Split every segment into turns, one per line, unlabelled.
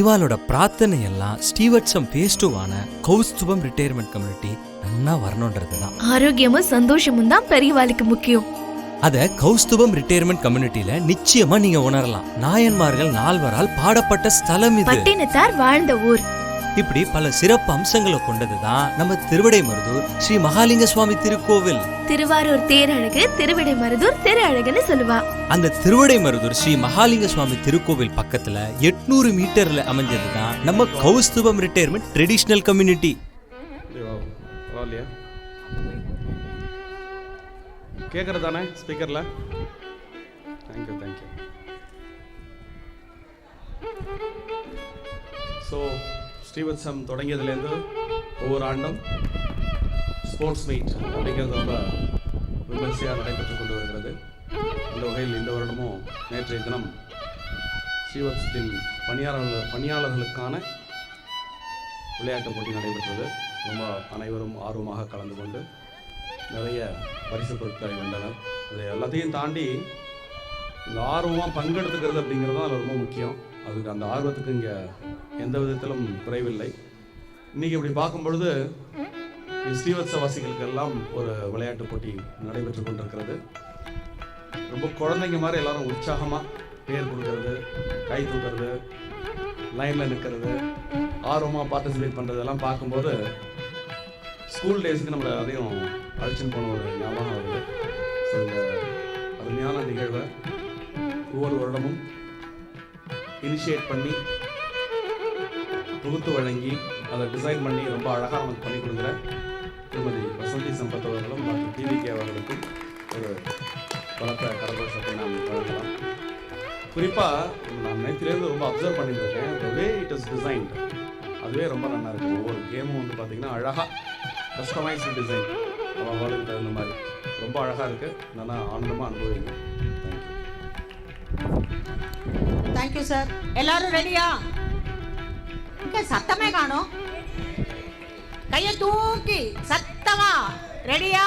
இவாளோட பிரார்த்தனை எல்லாம் ஸ்டீவர்ட்சம் ஃபேஸ் 2 கௌஸ்துபம் retirement community நல்லா வரணும்ன்றதுதான்.
ஆரோக்கியமும் சந்தோஷமும் தான் பெரியவாளுக்கு முக்கியம்.
அத கௌஸ்துபம் ரிட்டையர்மெண்ட் கம்யூனிட்டில நிச்சயமா நீங்க உணரலாம். நாயன்மார்கள் 4வரால் பாடப்பட்ட ஸ்தலம் இது.
பட்டினத்தார் வாழ்ந்த ஊர்.
இப்படி பல சிறப்பு அம்சங்களை கொண்டதுதான் நம்ம திருவிடைமருதூர் ஸ்ரீ மகாலிங்க சுவாமி திருக்கோவில்.
திருவாரூர் தேரழகு, திருவிடைமருதூர் திரு அழகுன்னு சொல்லுவா.
அந்த திருவிடைமருதூர் ஸ்ரீ மகாலிங்க சுவாமி திருக்கோவில் பக்கத்துல 800 மீட்டர்ல அமைஞ்சதுதான் நம்ம கௌஸ்துபம் ரிட்டையர்மெண்ட் ட்ரெடிஷனல் கம்யூனிட்டி.
கேட்குறதானே ஸ்பீக்கரில்? தேங்க்யூ. ஸோ ஸ்ரீவத்சம் தொடங்கியதுலேருந்து ஒவ்வொரு ஆண்டும் ஸ்போர்ட்ஸ் மீட் அப்படிங்கிறது ரொம்ப விமர்சையாக நடைபெற்று கொண்டு வருகிறது. இந்த வகையில் இந்த வருடமும் நேற்றைய தினம் ஸ்ரீவத்சத்தின் பணியாளர்களுக்கான விளையாட்டு போட்டி நடைபெற்றது. ரொம்ப அனைவரும் ஆர்வமாக கலந்து கொண்டு நிறைய பரிசு பொருட்களை வென்றனர். அது எல்லாத்தையும் தாண்டி இந்த ஆர்வமாக பங்கெடுத்துக்கிறது அப்படிங்கிறது தான் ரொம்ப முக்கியம். அதுக்கு அந்த ஆர்வத்துக்கு இங்கே எந்த விதத்திலும் குறைவில்லை. இன்றைக்கி இப்படி பார்க்கும்பொழுது ஸ்ரீவத்சவாசிகளுக்கெல்லாம் ஒரு விளையாட்டு போட்டி நடைபெற்று கொண்டிருக்கிறது. ரொம்ப குழந்தைங்க மாதிரி எல்லாரும் உற்சாகமாக பேர் கொடுக்கறது, கை தூக்கிறது, லைனில் நிற்கிறது, ஆர்வமாக பார்ட்டிசிபேட் பண்ணுறதெல்லாம் பார்க்கும்போது ஸ்கூல் டேஸுக்கு நம்மளை அதையும் அழைச்சின்னு போன ஒரு ஞாபகம் வருது. ஸோ இந்த அருமையான நிகழ்வை ஒவ்வொரு வருடமும் இனிஷியேட் பண்ணி தொகுத்து வழங்கி அதை டிசைன் பண்ணி ரொம்ப அழகாக நமக்கு பண்ணி கொடுக்குற திருமதி வசந்தி சம்பத் அவர்களும் மற்றும் டிவிகே அவர்களுக்கும் ஒரு பலத்த கரகோஷத்தை நாம் வழங்கலாம். குறிப்பாக நான் நேற்றிலேருந்து ரொம்ப அப்சர்வ் பண்ணிட்டு இருக்கேன். த வே இட் இஸ் டிசைன்ட் அதுவே ரொம்ப நல்லா இருக்குது. ஒவ்வொரு கேமும் வந்து பார்த்திங்கன்னா அழகாக கஸ்டமைஸ்டு டிசைன் அவளுக்கு தகுந்த மாதிரி ரொம்ப அழகாக இருக்குது. நல்லா ஆனந்தமாக அனுபவிங்க.
Thank you sir. எல்லாரும் ரெடியா? இங்கே சத்தமே காணும். கையை தூக்கி சத்தமா ரெடியா?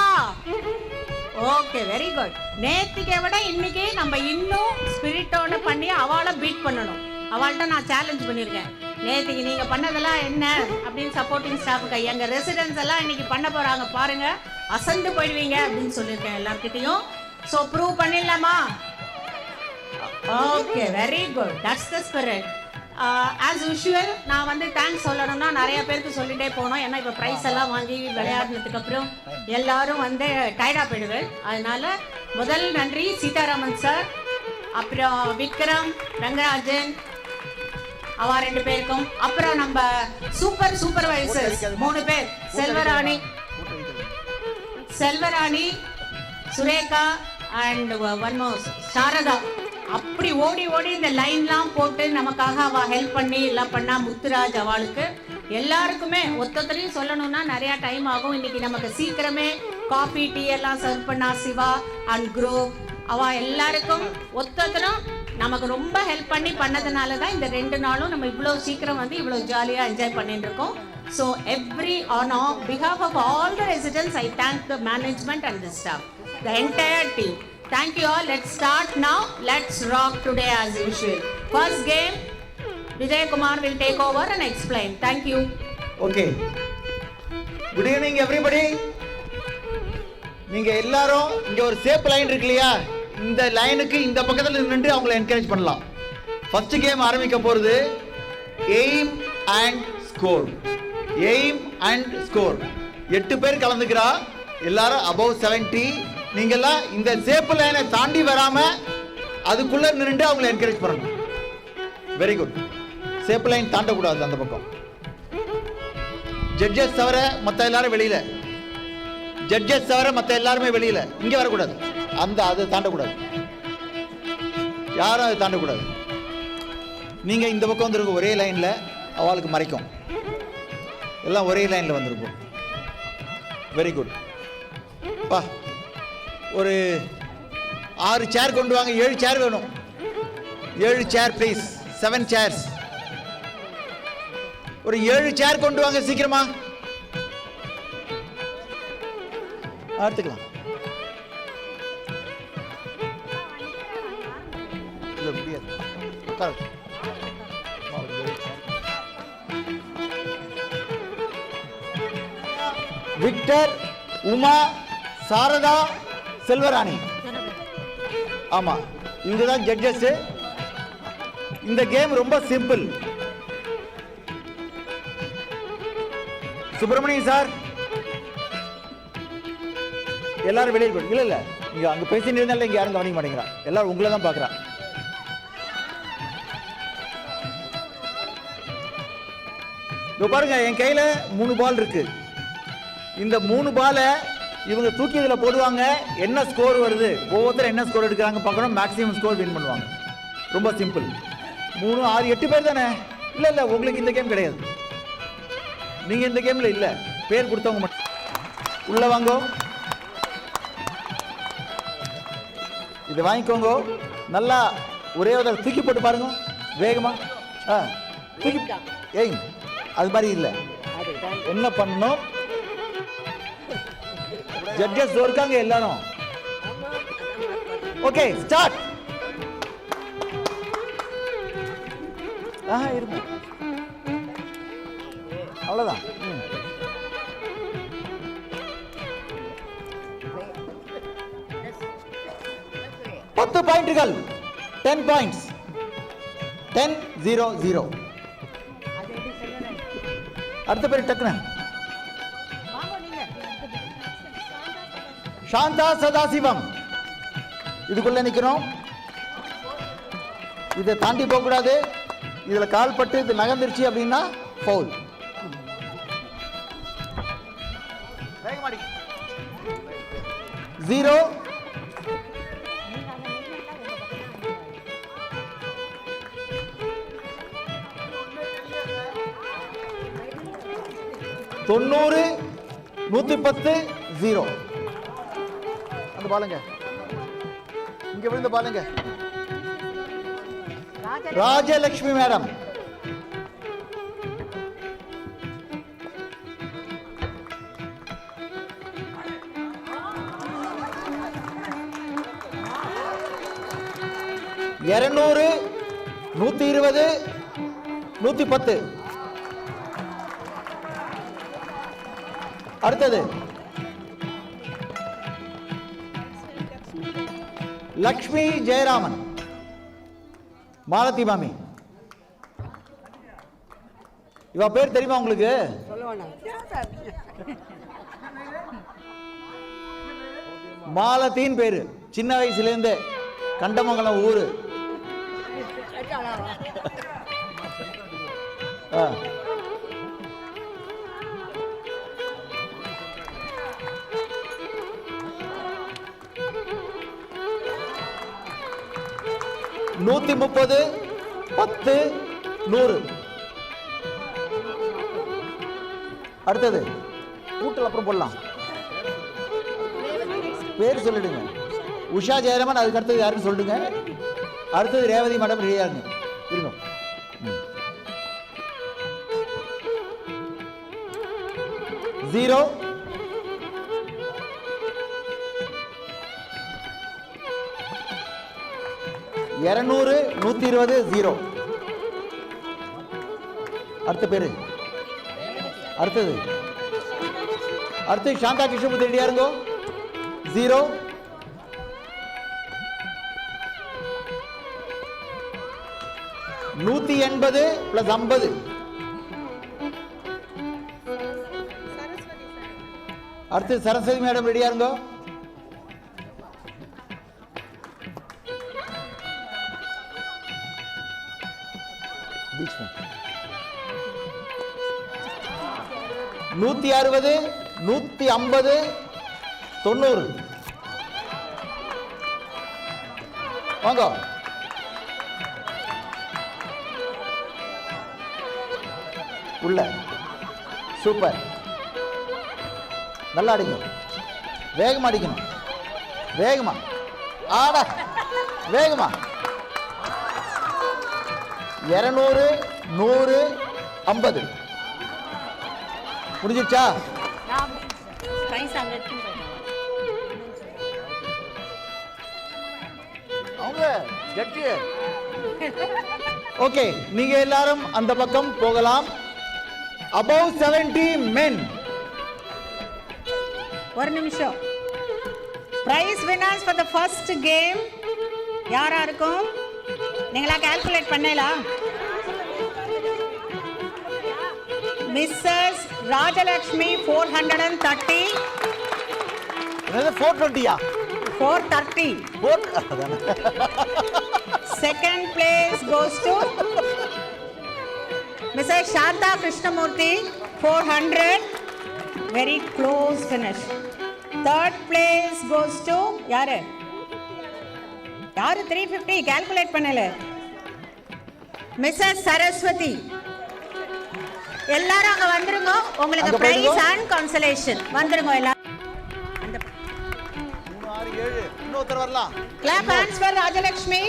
Okay, very good. நேற்றுக்கை விட இன்னைக்கு நம்ம இன்னும் ஸ்பிரிட்டோட பண்ணி அவளை பீட் பண்ணணும். அவள்கிட்ட நான் சேலஞ்ச் பண்ணியிருக்கேன். நேற்றுக்கு நீங்கள் பண்ணதெல்லாம் என்ன அப்படின்னு சப்போர்ட்டிங் ஸ்டாஃபுக்கு எங்கள் ரெசிடென்ட்ஸ் எல்லாம் இன்னைக்கு பண்ண போகிறாங்க பாருங்க, அசந்து போயிடுவீங்க அப்படின்னு சொல்லியிருக்கேன் எல்லார்கிட்டையும். ஸோ ப்ரூவ் பண்ணிடலாமா? Okay, very good. That's the spirit. As usual நான் வந்து தேங்க்ஸ் சொல்லணும்னா நிறைய பேருக்கு சொல்லிகிட்டே போனோம். ஏன்னா இப்போ ப்ரைஸ் எல்லாம் வாங்கி விளையாடினதுக்கு அப்புறம் எல்லாரும் வந்து டயர்டாக போயிடுவேன். அதனால முதல் நன்றி சீதாராமன் சார், அப்புறம் விக்ரம், ரங்கராஜன், அவ 2 பேருக்கும், அப்புறம் நம்ம சூப்பர்வைசர்ஸ் 3 பேர், Selvarani, Sureka and one more Sarada. அப்படி ஓடி இந்த லைன்லாம் போட்டு நமக்காக அவ ஹெல்ப் பண்ணி எல்லாம் பண்ணா. முத்துராஜ் அவளுக்கு எல்லாருக்குமே ஒத்தொத்தரையும் சொல்லணும்னா நிறையா டைம் ஆகும். இன்னைக்கு நமக்கு சீக்கிரமே காஃபி டீ எல்லாம் சர்வ் பண்ணா சிவா அண்ட் குரூப். அவ எல்லாருக்கும் ஒத்தொத்தரும் நமக்கு ரொம்ப ஹெல்ப் பண்ணதுனால தான் இந்த 2 நாளும் நம்ம இவ்வளோ சீக்கிரம் வந்து இவ்வளோ ஜாலியாக என்ஜாய் பண்ணிட்டு இருக்கோம். So on behalf of all the residents, I thank the management and the staff, the entire team. Thank you all. Let's start now. Let's rock today as usual. First game, Vijay Kumar will take over and explain. Thank you.
Okay. Good evening everybody. நீங்க எல்லாரும் இங்க ஒரு safe line இருக்கு இல்லையா, இந்த லைனுக்கு இந்த பக்கத்துல நின்று அவங்களை என்கரேஜ் பண்ணலாம். ஃபர்ஸ்ட் கேம் ஆரம்பிக்க போறது aim and score. Aim and score 8 பேர் கலந்துக்கிறா, எல்லாரும் above 70. நீங்கெல்லாம் இந்த சேஃப் லைனை தாண்டி வராம அதுக்குள்ள நின்று அவங்களை என்கரேஜ் பண்ணணும். Very good. சேஃப் லைன் தாண்டக்கூடாது அந்த பக்கம். ஜட்ஜஸ் தவிர மற்ற எல்லாரும் வெளியில, ஜட்ஜஸ் தவிர மற்ற எல்லாருமே வெளியில, இங்க வரக்கூடாது. அது தாண்டக்கூடாது, யாரும் அது தாண்டக்கூடாது. நீங்க இந்த பக்கம் வந்துருக்கும் ஒரே லைன்ல, அவளுக்கு மறைக்கும். எல்லாம் ஒரே லைன்ல வந்திருக்கும். Very good. பா, ஒரு 6 சேர் கொண்டு வாங்க. 7 சேர் வேணும். 7 சேர் ப்ளீஸ். 7 சேர்ஸ். ஒரு 7 சேர் கொண்டு வாங்க சீக்கிரமா. எடுத்துக்கலாம். இல்ல முடியாது. விக்டர், உமா, சாரதா, செல்வராணி. ஆமா, இவங்க தான் ஜட்ஜஸ். இந்த கேம் ரொம்ப சிம்பிள். சுப்பிரமணியன் சார், எல்லாரும் வெளியே போய் இல்ல நீங்க அங்க பேசிட்டு இருந்தாலும் இங்க யாரும் கவனிக்க மாட்டேங்கிறா. எல்லாரும் உங்களை தான் பாக்குறா. பாருங்க, என் கையில 3 பால் இருக்கு. இந்த 3 பாலை இவங்க தூக்கி இதுல போடுவாங்க. என்ன ஸ்கோர் வருது, ஒவ்வொருத்தரும் என்ன ஸ்கோர் எடுக்கிறாங்க பார்க்கணும். மேக்ஸிமம் ஸ்கோர் வின் பண்ணுவாங்க. ரொம்ப சிம்பிள். 3, 6, 8 பேர் தானே? இல்ல உங்களுக்கு இந்த கேம் கிடையாது. நீங்க இந்த கேம்ல இல்ல, பேர் கொடுத்தவங்க மட்டும். உள்ள வாங்க, இது வாங்கிக்கோங்க. நல்லா ஒரே ஒரு தூக்கி போட்டு பாருங்க வேகமா. தூக்கி ஏய், அது மாதிரி இல்ல. என்ன பண்ணணும், ஜட்ஜஸ் இருக்காங்க எல்லாரும். Okay, start. இருக்கு, அவ்வளவுதான். 10 பாயிண்ட்கள். 10 பாயிண்ட்ஸ். 10-0-0. அடுத்த பேர் டக்குனு சாந்தா சதாசிவம். இதுக்குள்ள நிக்கணும். இதை தாண்டி போக கூடாது. இதுல கால் பட்டு இது நகர்ந்துருச்சு அப்படின்னா ஃபவுல். 0. தொண்ணூறு 110 0. அந்த பாலுங்க இங்க விழுந்த பாலுங்க. ராஜலட்சுமி மேடம். இருநூறு 120 110. அடுத்தது லக்ஷ்மி ஜெயராமன், மாலதி மாமி. இவ பேர் தெரியுமா உங்களுக்கு? மாலத்தின் பேரு. சின்ன வயசுல இருந்து கண்டமங்கலம் ஊரு. நூத்தி 30 10 100. அடுத்தது கூட்டல் அப்புறம் போடலாம். பேர் சொல்லிடுங்க. உஷா ஜெயராமன். அதுக்கு அடுத்தது யாருன்னு சொல்லுங்க. அடுத்தது ரேவதி மேடம். ரெடியா இருங்க. 0. இருநூறு 120 0. அடுத்த பேரு. அடுத்தது சாந்தா கிருஷ்ணமூர்த்தி. ரெடியா இருங்கோ. 0. $180 + 50. அடுத்து சரஸ்வதி மேடம். ரெடியா இருங்கோ. 160 150 90. வாங்க. உள்ள. சூப்பர். நல்லா அடிக்கணும். வேகமா அடிக்கணும். வேகமா ஆட. வேகமா. 200 100 50. முடிஞ்சிருச்சா? அவங்க ஜட்ஜி. ஓகே, நீங்க எல்லாரும் அந்த பக்கம் போகலாம். above 70 men.
ஒரு நிமிஷம். Price winners for the first game யாரா இருக்கும்? நீங்களா கால்குலேட் பண்ணலாம்? மிஸ்ஸஸ் ராஜலட்சுமி 430.
என்னது 420யா?
430. Second place goes to Mrs. Shanta Krishnamurthy 400. Very close finish. Third place goes to யாரு 350 calculate பண்ணல. Mrs. Saraswati. எல்லாரும் அங்க வந்துருங்க. உங்களுக்கு பிரைஸ் அண்ட் கன்சலேஷன் வந்துருங்க எல்லாரும். அந்த
3 6 7 இன்னொருத்தர் வரலாம்.
Clap hands for Rajalakshmi.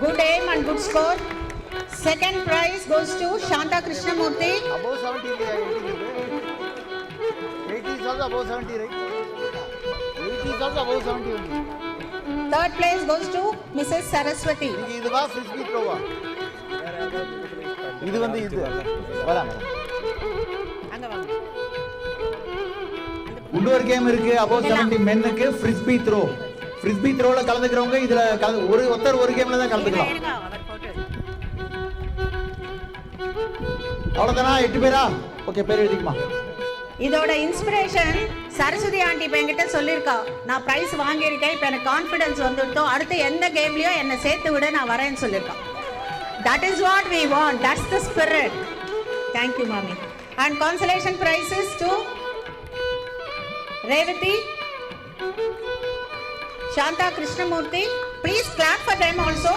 Good aim and good score. Second prize goes to Shanta Krishnamurthy.
Above 70 இல்லையா? 80 is also above 70, right? 80 is also above 70 only.
Third place goes to Mrs. Saraswati.
இதுவா frisbee throw-வா? இது வந்து இது வராங்க.
அங்க வாங்க.
இன்னொரு game இருக்கு above 70 மென்னுக்கு frisbee throw. frisbee throwல கலந்துக்கிறவங்க இதுல ஒரு கேம்ல தான் கலந்துக்கலாம். அவ்வளவுதானா? 8 பேரா? ஓகே, பேர் எழுதிக்குமா.
இதோட இன்ஸ்பிரேஷன் சரஸ்வதி ஆண்டி இப்ப என்கிட்ட சொல்லியிருக்கா, நான் பிரைஸ் வாங்கியிருக்கேன், இப்போ எனக்கு கான்ஃபிடன்ஸ் வந்துட்டோம், அடுத்து எந்த கேம்லயோ என்னை சேர்த்து விட நான் வரேன்னு சொல்லியிருக்கா. That is what we want. That's the spirit. Thank you, Mami. And consolation prizes to Revati, Shanta Krishnamurthy. Please clap for them also.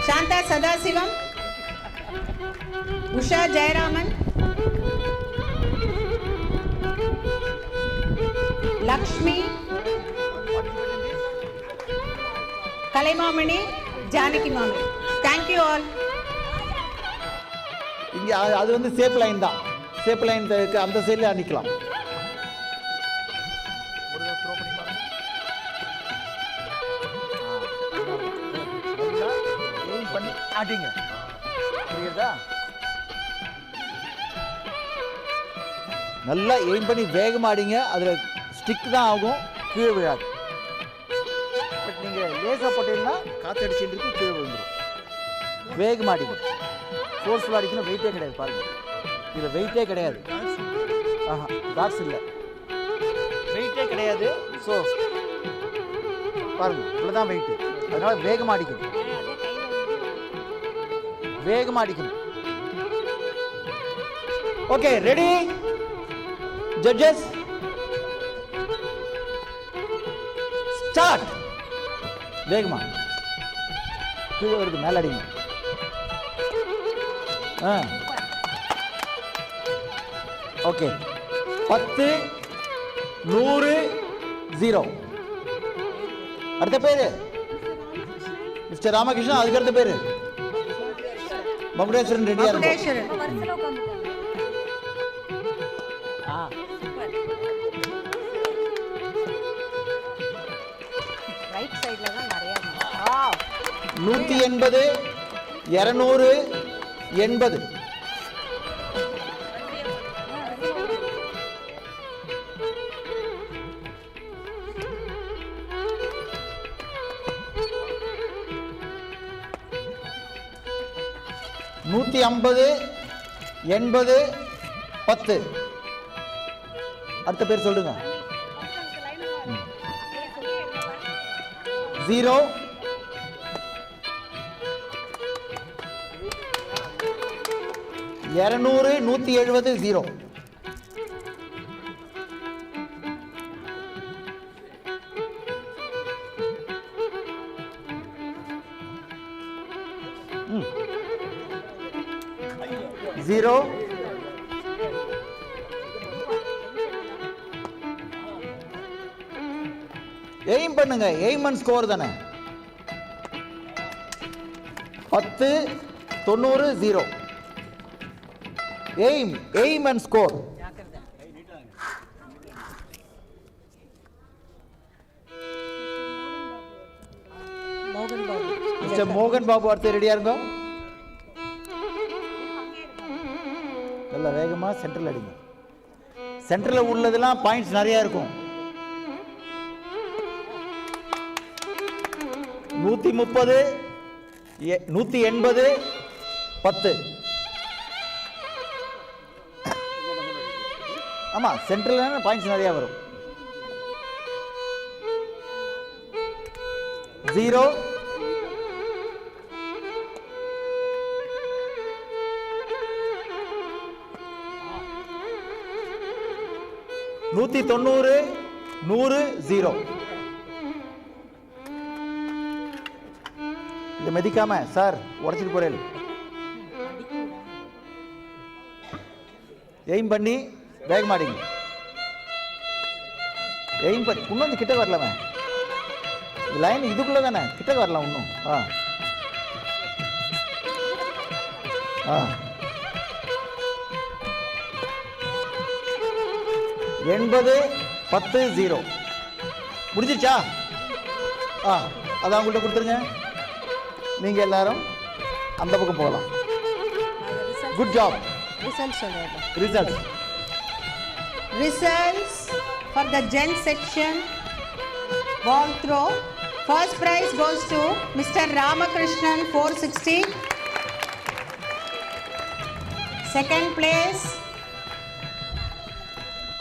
Shanta Sadasivam, Usha Jayaraman, Lakshmi, Kalaimamani, Janaki Mami. Thank you all.
இங்க அது வந்து shape line தான். Shape line இருக்கு, அந்த சைடுல நிக்கலாம். பண்ணி ஆட்டிங்க. புரியுதா? நல்லா எய்ம் பண்ணி வேகமா ஆடிங்க. அதுல ஸ்டிக் தான் ஆகும், கீழே விழாது. பட் நீங்க லேசா போட்டீங்கன்னா காத்தடிச்சுட்டு இருக்கு, கீழே விழுந்துடும். வேகமா ஆடிங்க. ஃபோர்ஸ்ஃபுல்லாக அடிக்கணும். வெயிட்டே கிடையாது. பாருங்க, இதில் வெயிட்டே கிடையாது. ஆஹா, டாட்ஸ் இல்லை, வெயிட்டே கிடையாது. ஸோ பாருங்க, இவ்வளோதான் வெயிட்டு. அதனால வேகமாக அடிக்கணும், வேகமாக அடிக்கணும். Okay, ready judges, start. வேகமா கீழே வருது, மேலே அடிங்க. ஓகே, 10 100 0. அடுத்த பேரு மிஸ்டர் ராமகிருஷ்ணன். அதுக்கு அடுத்த பேரு மகுடேஸ்வரன். ரெடியா இருக்கும்.
ரைட் சைடுல தான் நிறைய
180 200 80. நூற்றி 50 80 10. அடுத்த பேர் சொல்லுங்க. 0 200 170 0. ஜீரோ எய்ம் பண்ணுங்க. எய்ம் அண்ட் ஸ்கோர் தானே. 10 90 0. Aim, aim and score. Mister மோகன் பாபு அடுத்து ரெடியா இருங்க. நல்லா வேகமாக சென்டரில் அடிங்க. சென்டரில் உள்ளதெல்லாம் பாயிண்ட்ஸ் நிறையா இருக்கும். 130, 180, 10. ஆமாம், சென்ட்ரல் பாயிண்ட்ஸ் நிறையா வரும். 0, 190, 100, 0. இதை மதிக்காம சார் உடச்சிட்டு போறேன். எய்ம் பண்ணி வேகமாடிங்க. எய்ம் பண்ணி இன்னும் கொஞ்சம் கிட்ட வரலாமே. இந்த லைன் இதுக்குள்ள தானே, கிட்ட வரலாம் இன்னும். 80, 10, 0. முடிஞ்சிருச்சா? அதான் உங்கள்கிட்ட கொடுத்துருங்க. நீங்கள் எல்லாரும் அந்த பக்கம் போகலாம். Good job.
Results for the gent section ball throw. First prize goes to Mr. Ramakrishnan 460. Second place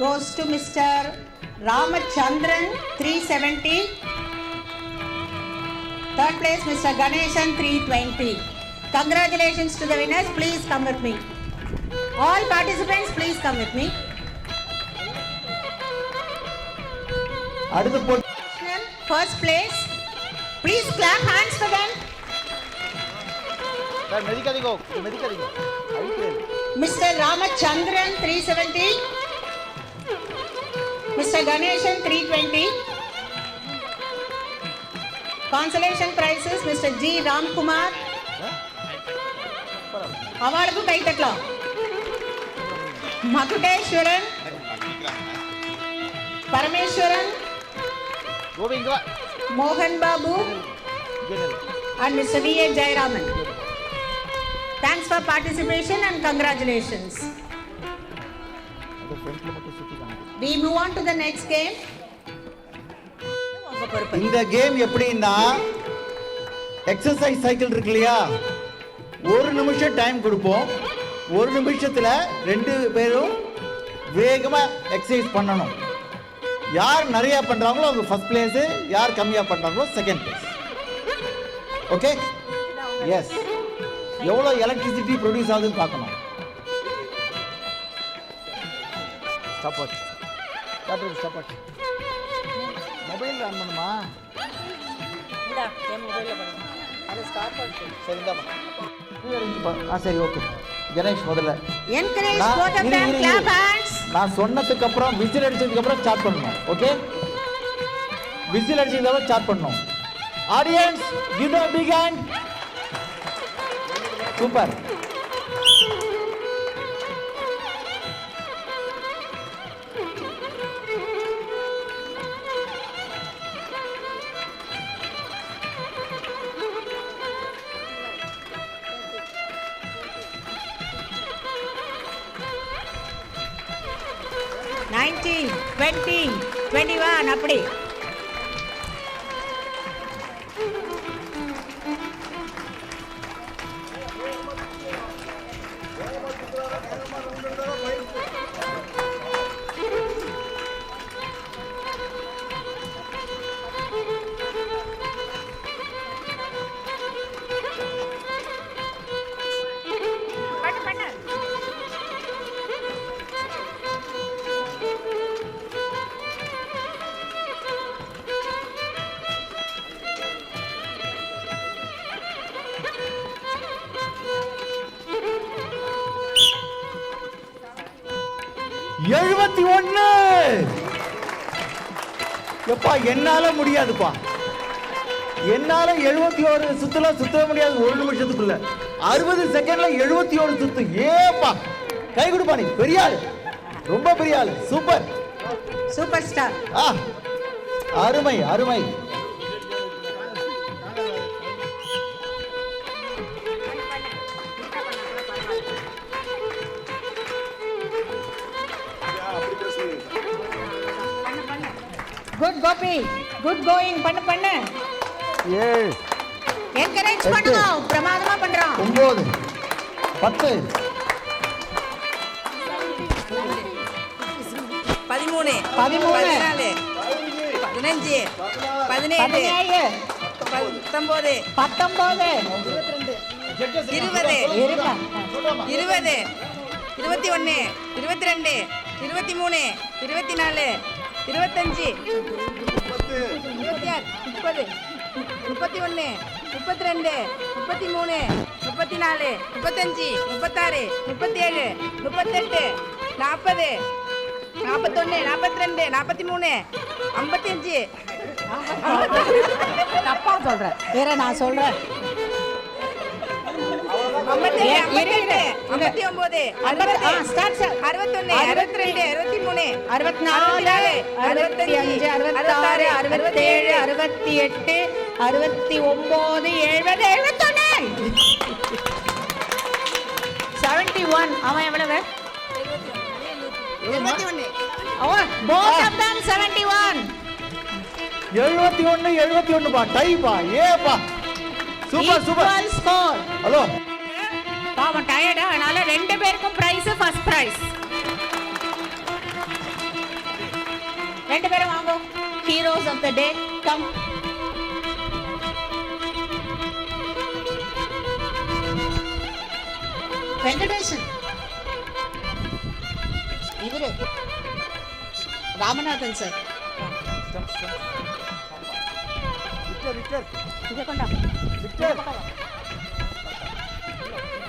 goes to Mr. Ramachandran 370. Third place Mr. Ganeshan 320. Congratulations to the winners. Please come with me. All participants, please come with me.
அடுத்து போட்டு
First place. Please clap hands for them.
Sir மெதிக்காதீங்க, மெதிக்காதீங்க.
Mr. Ramachandran 370. Mr. Ganeshan 320. Consolation prizes Mr. G. Ramkumar. அவளுக்கு கை தட்டலாம். மகுடேஸ்வரன், பரமேஸ்வரன், மோகன் Babu and Mr. V. A. Jayaraman. Thanks for participation and congratulations. We move on to the next game.
இந்த game எப்படின்னா exercise cycle இருக்கு இல்லையா, ஒரு நிமிஷம் டைம் கொடுப்போம். ஒரு நிமிஷத்தில் 2 பேரும் வேகமாக எக்ஸசைஸ் பண்ணணும். யார் நிறையா பண்ணுறாங்களோ அவங்க ஃபர்ஸ்ட் பிளேஸு, யார் கம்மியாக பண்ணுறாங்களோ செகண்ட் பிளேஸ். Okay, yes. எவ்வளோ எலக்ட்ரிசிட்டி ப்ரொடியூஸ் ஆகுதுன்னு பார்க்கணும். Stop watch, stop watch. Mobile on பண்ணுமா? சரி, ஓகே. கணேஷ் முதல்ல
Encourage both of them. Clap hands.
நான் சொன்னதுக்கு அப்புறம் விசில் அடிச்சதுக்கு அப்புறம் ஸ்டார்ட் பண்ணணும். ஓகே, விசில் அடிச்சதுக்கு அப்புறம் ஸ்டார்ட் பண்ணணும். Audience give them a big hand. Super.
Nineteen, 20, 21 அப்படி. எப்பா என்னால முடியாதுப்பா, என்னால 71 சுத்தலாம் சுத்தவே முடியாது. ஒரு நிமிஷத்துக்குள்ள 60 செகண்ட்ல 71 சுத்து. ஏப்பா கை கொடுப்பா, நீ பெரிய ஆளு, ரொம்ப பெரிய ஆளு. Super, super star.
அருமை அருமை.
Good Gopi, good going. பண்ணு
7
என்கரேஜ் பண்ணுங்க, பிரமாதமா பண்றான்.
9 10
13
13
14 15 17
17
19
19
20
இருப்பா.
20 21 22 23 24 25 26 30 31 32 33 34 35 36 37 38 40 41 42 43 55
தப்பா சொல்றேன். வேற நான் சொல்றேன்.
57 59
ஸ்டார்ட் சார்.
61 62 63
64 65 66 67 68 69 70 71. அவன் எவ்வளவு?
71
அவன் both of them 71.
71 பா, டை பா, ஏப்பா. சூப்பர் சூப்பர்.
Equal score.
ஹலோ.
பாவம் டயர்டு, அதனால 2 பேருக்கும் பிரைஸ், ஃபர்ஸ்ட் பிரைஸ். 2 பேரும் வாங்க. Heroes of the day come. Venkatesan, இவரு ராமநாதன் சார். இதை கொண்டா.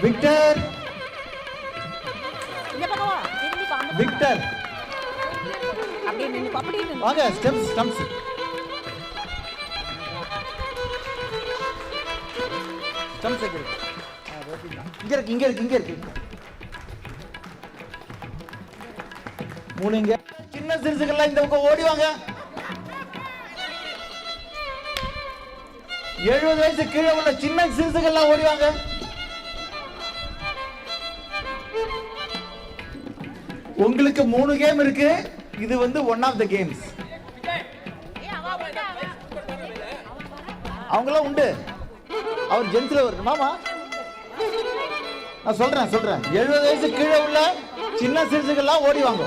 விக்டர்
இங்க பக்கம் வா. திரும்பி காம.
விக்டர்
அப்படியே நின்னு அப்படியே நின்னு.
வாங்க. ஸ்டம்ப்ஸ் இங்க இருக்கு. 3 இங்க. சின்ன சிறுசுகள்லாம் இந்த பக்கம் ஓடி வாங்க. 70 வயசு கீழே உள்ள சின்ன சிறுசுகள்லாம் ஓடி வாங்க. உங்களுக்கு 3 கேம் இருக்கு. இது வந்து ஒன் ஆஃப் த கேம்ஸ். அவங்களாம் உண்டு. அவர் ஜென்ஸ்ல வருது மாமா. நான் சொல்றேன் 70 வயசு கீழே உள்ள சின்ன சிறுசுகள்லாம் ஓடி வாங்க.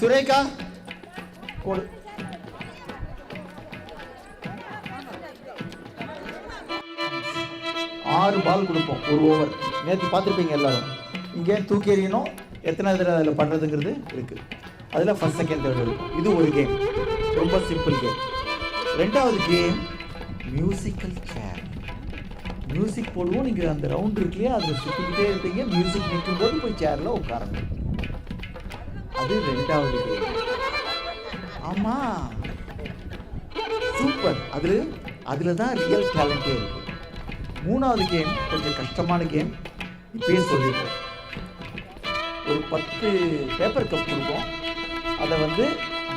சுரேகா ஓடு. ஆறு பால் கொடுப்போம் ஒரு ஓவர். நேற்று பார்த்துருப்பீங்க எல்லாரும். இங்கே தூக்கி எறியணும், எத்தனை தடவை அதில் பண்ணுறதுங்கிறது இருக்குது. அதில் ஃபர்ஸ்ட் செகண்ட் தேர்ட் இருக்கும். இது ஒரு கேம், ரொம்ப சிம்பிள் கேம். ரெண்டாவது கேம் மியூசிக்கல் சேர். மியூசிக் போடுவோம். நீங்கள் அந்த ரவுண்ட் இருக்குல்லையா, அதில் சுற்றிக்கிட்டே இருப்பீங்க. மியூசிக் நிற்கும் போது போய் சேரில் உட்காரணும். அது ரெண்டாவது கேம். ஆமாம், சூப்பர். அதில் தான் ரியல் டேலண்டே இருக்குது. மூணாவது கேம் கொஞ்சம் கஷ்டமான கேம். இப்பயே சொல்லிட்டேன். ஒரு 10 பேப்பர் கப் கொடுப்போம். அதை வந்து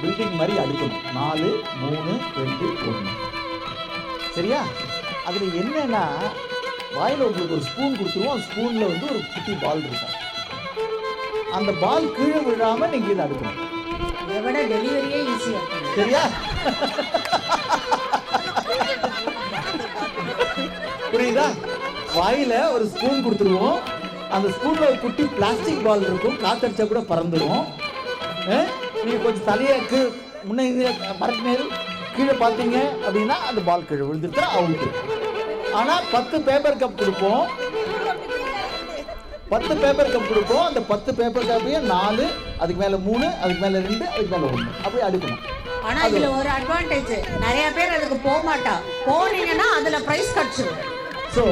பில்டிங் மாதிரி அடுக்கணும். 4 3 2 1. சரியா? அதில் என்னன்னா, வாயில் உங்களுக்கு ஒரு ஸ்பூன் கொடுத்துருவோம். அந்த ஸ்பூனில் வந்து ஒரு குட்டி பால் இருக்கும். அந்த பால் கீழே விழாமல் நீங்கள் இதை அடுக்கணும்.
இதை விட டெலிவரியே ஈஸியாக இருக்கும்.
சரியா? புரியுதா? வாயில ஒரு ஸ்பூன் கொடுத்துருவோம். அந்த ஸ்பூன்ல ஒரு குட்டி பிளாஸ்டிக் பால் இருக்கும். காத்தடிச்சா கூட பறந்துடும். நீங்க கொஞ்சம் தலையை முன்னே பறக்கினே கீழே பார்த்தீங்க அப்படின்னா அந்த பால் கீழே விழுந்துட்டு அவுட்டு. ஆனா 10 பேப்பர் கப் கொடுப்போம். 10 பேப்பர் கப் கொடுப்போம். அந்த 10 பேப்பர் கப்பையும் 4, அதுக்கு மேல 3, அதுக்கு மேல 2, அதுக்கு மேல 1 அப்படி அடுக்கணும்.
ஆனா இதுல ஒரு அட்வான்டேஜ், நிறைய பேர் அதுக்கு போக மாட்டா. போனீங்கன்னா அதுல பிரைஸ் கிடைச்சிடும்.
ஸோ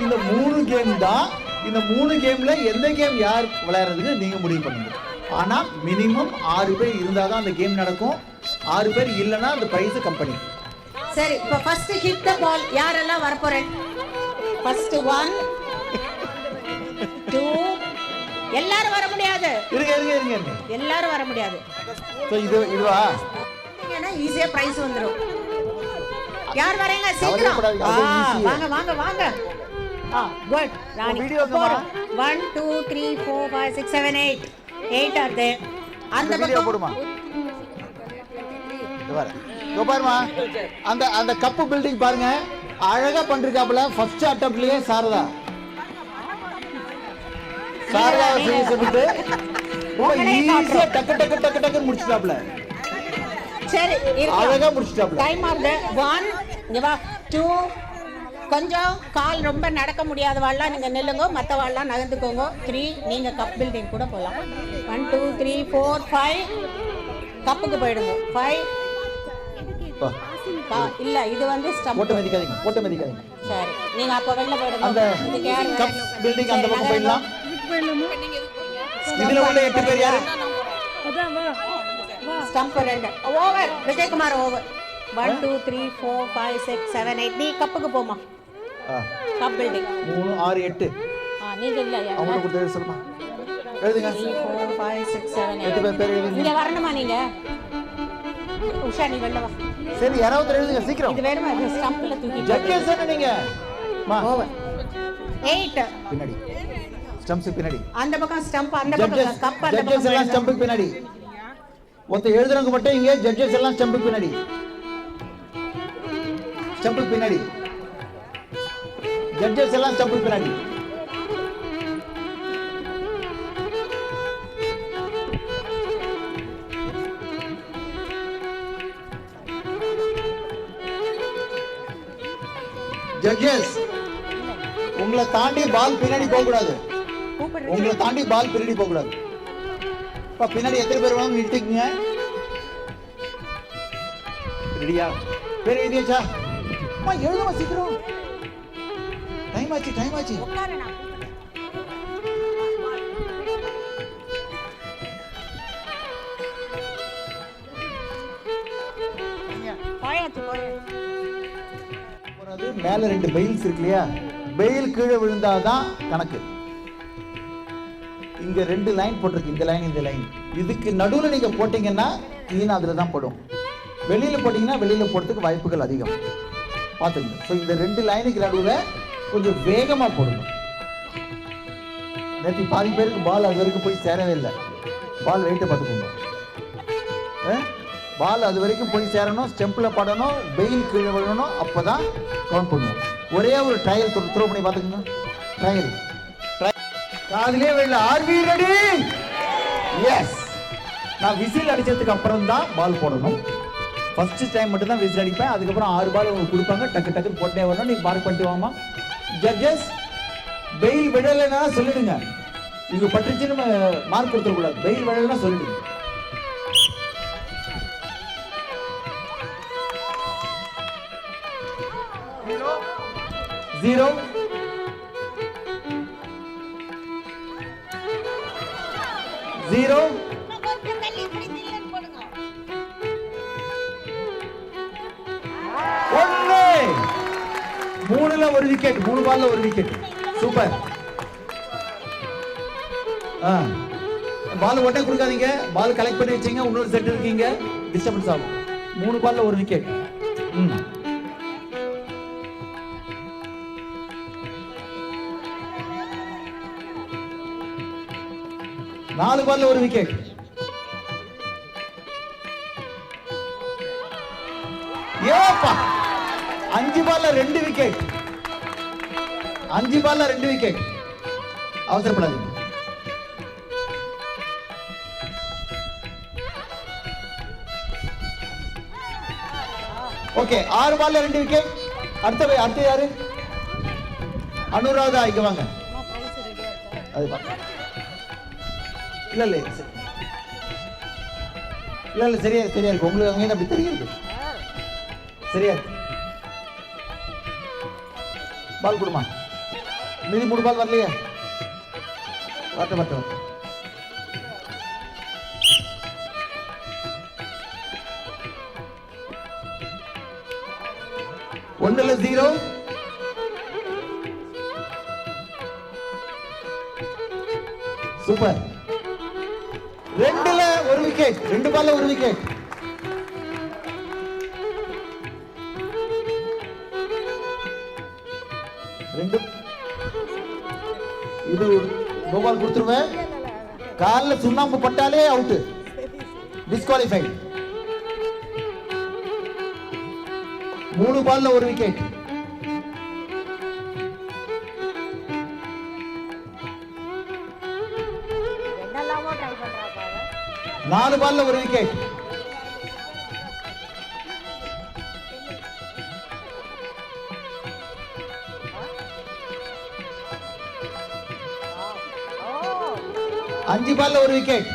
இந்த 3 கேம் தான். இந்த 3 கேம்ல எந்த கேம் யார் விளையாடுறதுன்னு நீங்க முடிவு பண்ணுங்க. ஆனா மினிமம் 6 பேர் இருந்தால் தான் அந்த கேம் நடக்கும். 6 பேர் இல்லைன்னா அந்த பிரைஸ் கம்பெனி.
சரி, இப்போ ஃபர்ஸ்ட் ஹிட் த பால். யாரெல்லாம் வர போறேன்? ஃபர்ஸ்ட் 1 2. எல்லாரும் வர முடியாது.
இருங்க.
எல்லாரும் வர முடியாது.
ஸோ இதுவா
ஏன்னா ஈஸியா பிரைஸ் வந்துடும். யார் வரீங்க? சீக்கிரம் வாங்க. Good Rani. 1 2 3 4 5 6 7 8 are there. அந்த
வீடியோ
பக்கம்
போடுமா இதோ பாருமா அந்த அந்த கப்பு பில்டிங் பாருங்க அழகா பண்றாப்ல ஃபர்ஸ்ட் அட்டம்ப்ட்லயே சாரதா செய்ய சொல்லிட்டு ரொம்ப ஈஸியா டக்கு டக்கு டக்கு டக்கு முடிச்சிட்டாப்ல
சரி
அழகா முடிச்சிட்டாப்ல
டைம் ஆகுது 1 இங்க வா 2 கொஞ்சம் கால் ரொம்ப நடக்க முடியாதவாள்லாம் நீங்க நில்லுங்க மற்றவாள்லாம் நகர்ந்துக்கோங்க 3 நீங்க கப் பில்டிங் கூட போகலாம் 1 2 3 4 5 கப்புக்கு போயிடுங்க 5 இல்ல இது வந்து ஸ்டம்ப்
போட்டு மதிக்காதீங்க
சரி நீங்க அப்ப வெளில போயிடுங்க
அந்த
இதுக்கு யாரு
கப் பில்டிங் அந்த பக்கம் போயிடலாம் இதுல உள்ள 8 பேர் யாரு
ஸ்டம்ப் 2 ஓவர் விஜயகுமார் ஓவர் 1 2 3 4 5 6 7 8 நீ கப்புக்கு போமா கப் பில்டிங்
3 6 8
நீங்க இல்ல
அவங்க கொடுத்து எழுத சொல்லுமா எழுதுங்க
3 4 5 6 7
8 பேர் எழுதுங்க
இங்க வரணுமா நீங்க உஷா நீ வெளில வா
சரி யாராவது எழுதுங்க சீக்கிரம்
இது வேணுமா இந்த ஸ்டம்ப்ல தூக்கி
ஜட்ஜஸ் என்ன நீங்க
ஓவர் 8
பின்னாடி ஸ்டம்ப்ஸ் பின்னாடி
அந்த பக்கம் ஸ்டம்ப் அந்த பக்கம் கப் அந்த
ஜட்ஜஸ் எல்லாம்
பக்கம்
ஸ்டம்புக்கு பின்னாடி ஒருத்த எழுதுறவங்க மட்டும் இங்க ஜட்ஜஸ் எல்லாம் ஸ்டம்புக்கு பின்னாடி ஸ்டம்புக்கு பின்னாடி ஜட்ஜஸ் எல்லாம் ஸ்டம்புக்கு பின்னாடி ஜட்ஜஸ் உங்களை தாண்டி பால் பின்னாடி போக கூடாது உங்களை தாண்டி பால் பின்னாடி போக கூடாது பின்னாடி எத்தனை பேர் வேணும் நிறுத்திக்கங்க ரெடியா பேர் எழுதியாச்சா அம்மா எழுதுமா சீக்கிரம் டைம் ஆச்சு மேல 2 பெயில்ஸ் இருக்கு இல்லையா பெயில் கீழே விழுந்தாதான் கணக்கு இங்க 2 லைன் போட்டிருக்கு இந்த லைன் இதுக்கு நடுவுல நீங்க போட்டீங்கன்னா க்ளீனா அதுல தான் போடும் வெளியில போட்டீங்கன்னா வெளியில போறதுக்கு வாய்ப்புகள் அதிகம் பாத்துங்க சோ இந்த 2 லைனுக்கு நடுவுல கொஞ்சம் வேகமா போடணும் நேற்று பாதி பேருக்கு பால் அது வரைக்கும் போய் சேரவே இல்லை பால் வெயிட்டை பார்த்துக்கோங்க பால் அது வரைக்கும் போய் சேரணும் ஸ்டெம்பில் படணும் பெயில் கீழே விழணும் அப்பதான் கவுண்ட் பண்ணுவோம் ஒரே ஒரு ட்ரையல் த்ரோ பண்ணி பார்த்துக்கோங்க ட்ரையல் காதிலே விழல ஆர் வி ரெடி எஸ் நான் விசில் அடிச்சதுக்கு அப்புறம் தான் பால் போடணும் ஃபர்ஸ்ட் டைம் மட்டும் தான் விசில் அடிப்பேன் அதுக்கப்புறம் 6 பால் உங்களுக்கு கொடுப்பாங்க டக்கு டக்குன்னு போட்டே வரணும் நீங்க மார்க் பண்ணிட்டு வாமா ஜட்ஜஸ் பெயில் விடலைன்னா சொல்லிடுங்க இங்க பட்டுச்சுன்னு மார்க் கொடுத்துட கூடாது பெயில் விடலைன்னா சொல்லிடுங்க ஜீரோ ஜீரோ ஒன்னு 3ல ஒரு விக்கெட் 3 பால்ல ஒரு விக்கெட் சூப்பர் பால் ஒட்டே கொடுக்காதீங்க பால் கலெக்ட் பண்ணி வச்சீங்க இன்னொரு செட் இருக்கீங்க டிஸ்டர்பன்ஸ் ஆகும் 3 பால்ல ஒரு விக்கெட் 4 பால்ல ஒரு விக்கெட் ஏப்பா 5 பால்ல 2 விக்கெட் 5 பால்ல 2 விக்கெட் அவசரப்படாதீங்க ஓகே 6 பால்ல 2 விக்கெட் அடுத்து யாரு அனுராதா இங்க வாங்க அது பாருங்க இல்ல சரியா இருக்கு உங்களுக்கு அங்கே அப்படி தெரியுது சரியா பால் கொடுமா மீதி 3 பால் வரலையா வரட்டும் ஒன்றுல 0 சூப்பர் 2ல ஒரு விக்கெட் 2 பால்ல ஒரு விக்கெட் இது நோ பால் கொடுத்துருவேன் கால்ல சுண்ணாம்பு பட்டாலே அவுட் டிஸ்குவாலிஃபைடு. 3 பால்ல 1 விக்கெட். 4 பால்ல 1 விக்கெட். 5 பால்ல 1 விக்கெட்.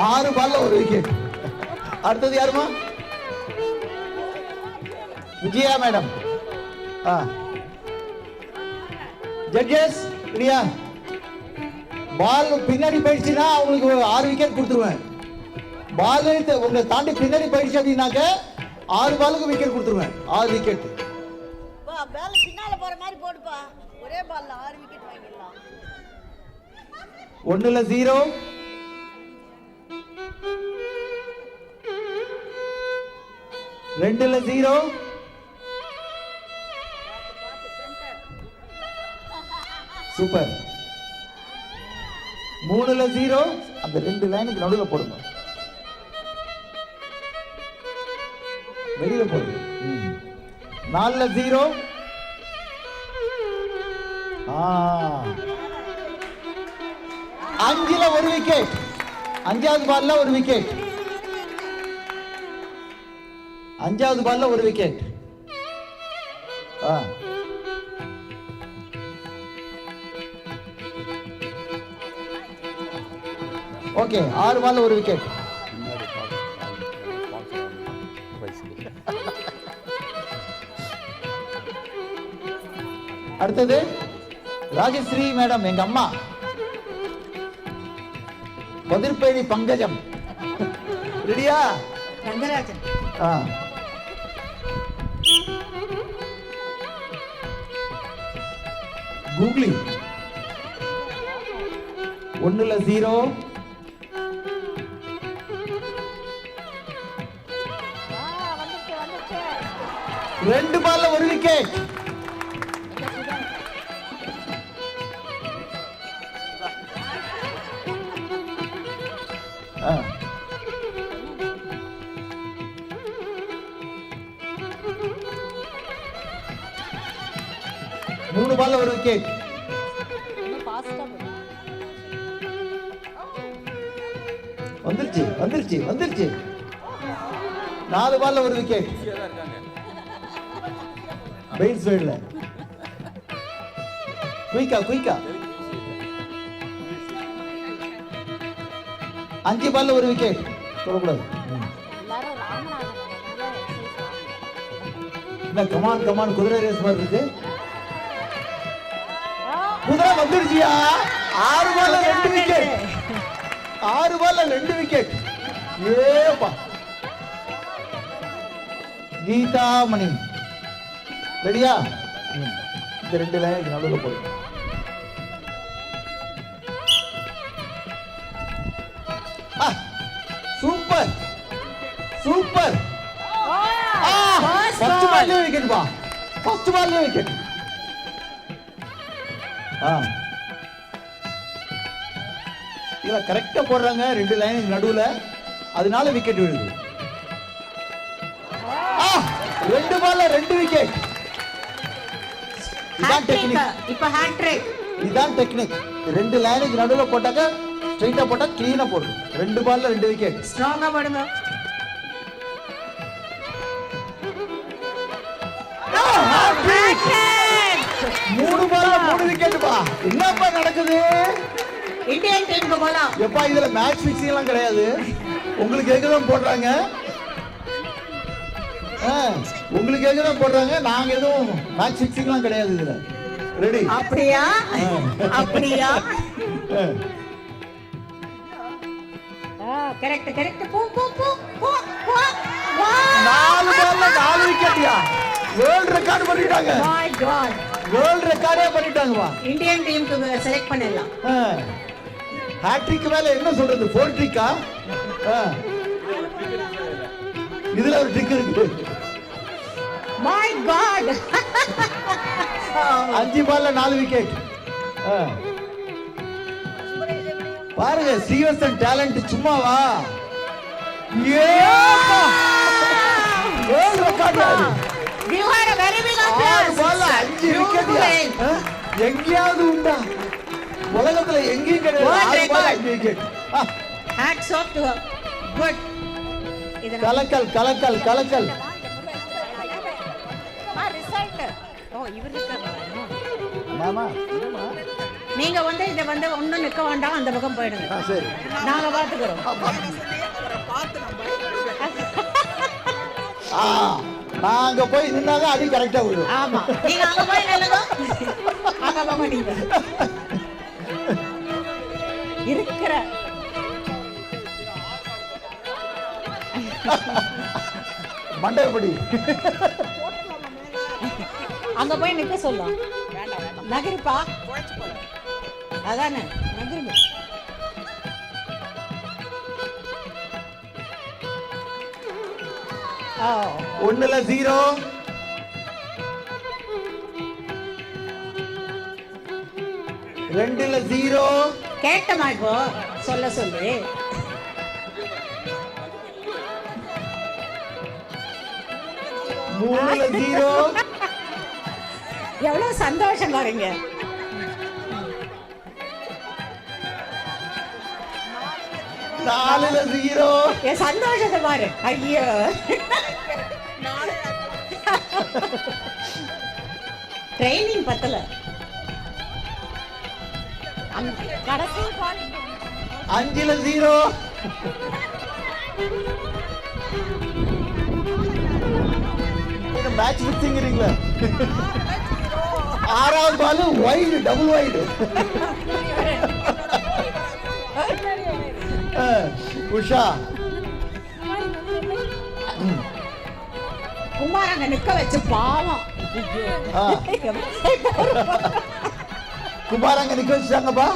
6 பால்ல 1 விக்கெட். அடுத்தது யாருமா? விஜயா மேடம். ஜட்ஜஸ் ரெடியா? பால் பின்னாடி போயிடுச்சுன்னா அவங்களுக்கு 6 விக்கெட் கொடுத்துருவேன். பால் உங்களை தாண்டி பின்னாடி போயிடுச்சு அப்படின்னாக்க 6 பாலுக்கு விக்கெட் கொடுத்துருவேன். 6 விக்கெட்.
பால் பின்னால போற மாதிரி போடுப்பா. ஒரே பால்ல 6 விக்கெட் வாங்கிடலாம்.
1ல 0. 2ல 0. சூப்பர். 3ல 0. அந்த 2 லைனுக்கு நடுவுல போடுங்க. வெளியில போடுங்க. 4ல 0. 5ல 1 விக்கெட். 5வது பால்ல 1 விக்கெட். 5வது பால்ல 1 விக்கெட். ஓகே, 6 பால்ல 1 விக்கெட். அடுத்தது ராஜஸ்ரீ மேடம், எங்க அம்மா. பதிர்பேணி பங்கஜம். ரெடியா?
ரங்கராஜன்.
கூகுளி. 1ல 0. 2 பால்ல 1 விக்கெட். மூணு பால்ல 1 விக்கெட். வந்துருச்சு வந்துருச்சு வந்துருச்சு. 4 பால்ல 1 விக்கெட். பெயில்ஸ் சைடுல குயிக்கா குயிக்கா. 5 பால்ல 1 விக்கெட். சொல்லக்கூடாது. கமான் கமான், குதிரை ரேஸ் மாதிரி இருக்கு. குதிரை வந்துருச்சியா? 6 பால்ல 2 விக்கெட். 6 பால்ல 2 விக்கெட். ஏப்பா. கீதா மணி ரெடியா? இந்த 2 லைனுக்கு நடுவுல போடு. Super super. ஃபர்ஸ்ட் பால்ல விக்கெட் பா. ஃபர்ஸ்ட் பால்ல விக்கெட். இவங்க கரெக்டா போடுறாங்க 2 லைனுக்கு நடுவுல, அதனால விக்கெட் விழுது. 2 பால்ல 2 விக்கெட். இதான் டெக்னிக்.
இப்ப ஹேட்ரிக்.
இதான் டெக்னிக். 2 லைனுக்கு நடுவுல போட்டாக்க ஸ்ட்ரைட்டா போட்டா க்ளீனா போடு. 2 பால்ல 2 விக்கெட்.
ஸ்ட்ராங்கா போடுங்க.
மூணு பால்ல 3 விக்கெட் பா. என்னப்பா நடக்குது?
இந்தியன் டீமுக்கு போலாம்.
எப்பா இதுல மேட்ச் ஃபிக்ஸிங் எல்லாம் கிடையாது. உங்களுக்கு ஏகதான் போடுறாங்க. உங்களுக்கு ஏகதான் போடுறாங்க. நாங்க எதுவும் மேட்ச் ஃபிக்ஸிங் எல்லாம் கிடையாது இதுல. ரெடி?
அப்படியா? அப்படியா? Correct correct. போ போ போ போ போ.
4 பால்ல 4 விக்கெட்யா. வேர்ல்ட் ரெக்கார்ட் பண்ணிட்டாங்க.
My god.
வேர்ல்ட் ரெக்கார்டே பண்ணிட்டாங்கப்பா.
இந்தியன் டீமுக்கு செலக்ட் பண்ணிடலாம்.
ஹேட்ரிக் மேல என்ன சொல்றது? 4 ட்ரிக்கா? இதுல ஒரு ட்ரிக் இருக்கு.
மை காட்
5 பால்ல 4 விக்கெட். பாருங்க ஸ்ரீவர்சன் டேலண்ட் சும்மாவா? வேர்ல்ட் ரெக்கார்ட் அது.
You are a very big
6
applause.
பால்ல 5 விக்கெட். எங்கேயாவது உண்டா? உலகத்துல எங்கேயும் கிடையாது.
World
6 பால்ல
record.
5 wicket.
Hats off to her. Good.
Kalakkal Kalakkal Kalakkal.
Result ஓ இவர் இருக்காரா
மாமா
நீங்க வந்து இத வந்து ஒண்ணும் நிக்க வேண்டாம், அந்த பக்கம் போயிடுங்க.
சரி
நாங்க பாத்துக்கிறோம்.
நாங்க போய் நின்னாதான் அடி கரெக்டா விழும்.
ஆமா, நீங்க அங்க போய் நில்லுங்க. அங்க போக மாட்டீங்க. இருக்கிற
மண்டைப்படி
அங்க போய் நிக்க சொல்லும். நகருப்பா, அதானே நகருங்க.
ஒண்ணுல 0. ரெண்டுல 0.
கேட்டமா இப்போ சொல்ல சொல்லு.
மூணுல 0.
எவ்வளவு சந்தோஷம் பாருங்க.
4ல 0.
என் சந்தோஷத்தை பாரு. ஐயோ, ட்ரைனிங் பத்தல. கடைசி
5ல 0. மேட்ச் பிக்சிங்கிறீங்களா? 6வது ball wide, double wide. Usha
Kumar அங்க நிக்க வச்சு பாவம்.
குமார் அங்க நிக்க வச்சுட்டாங்கப்பா.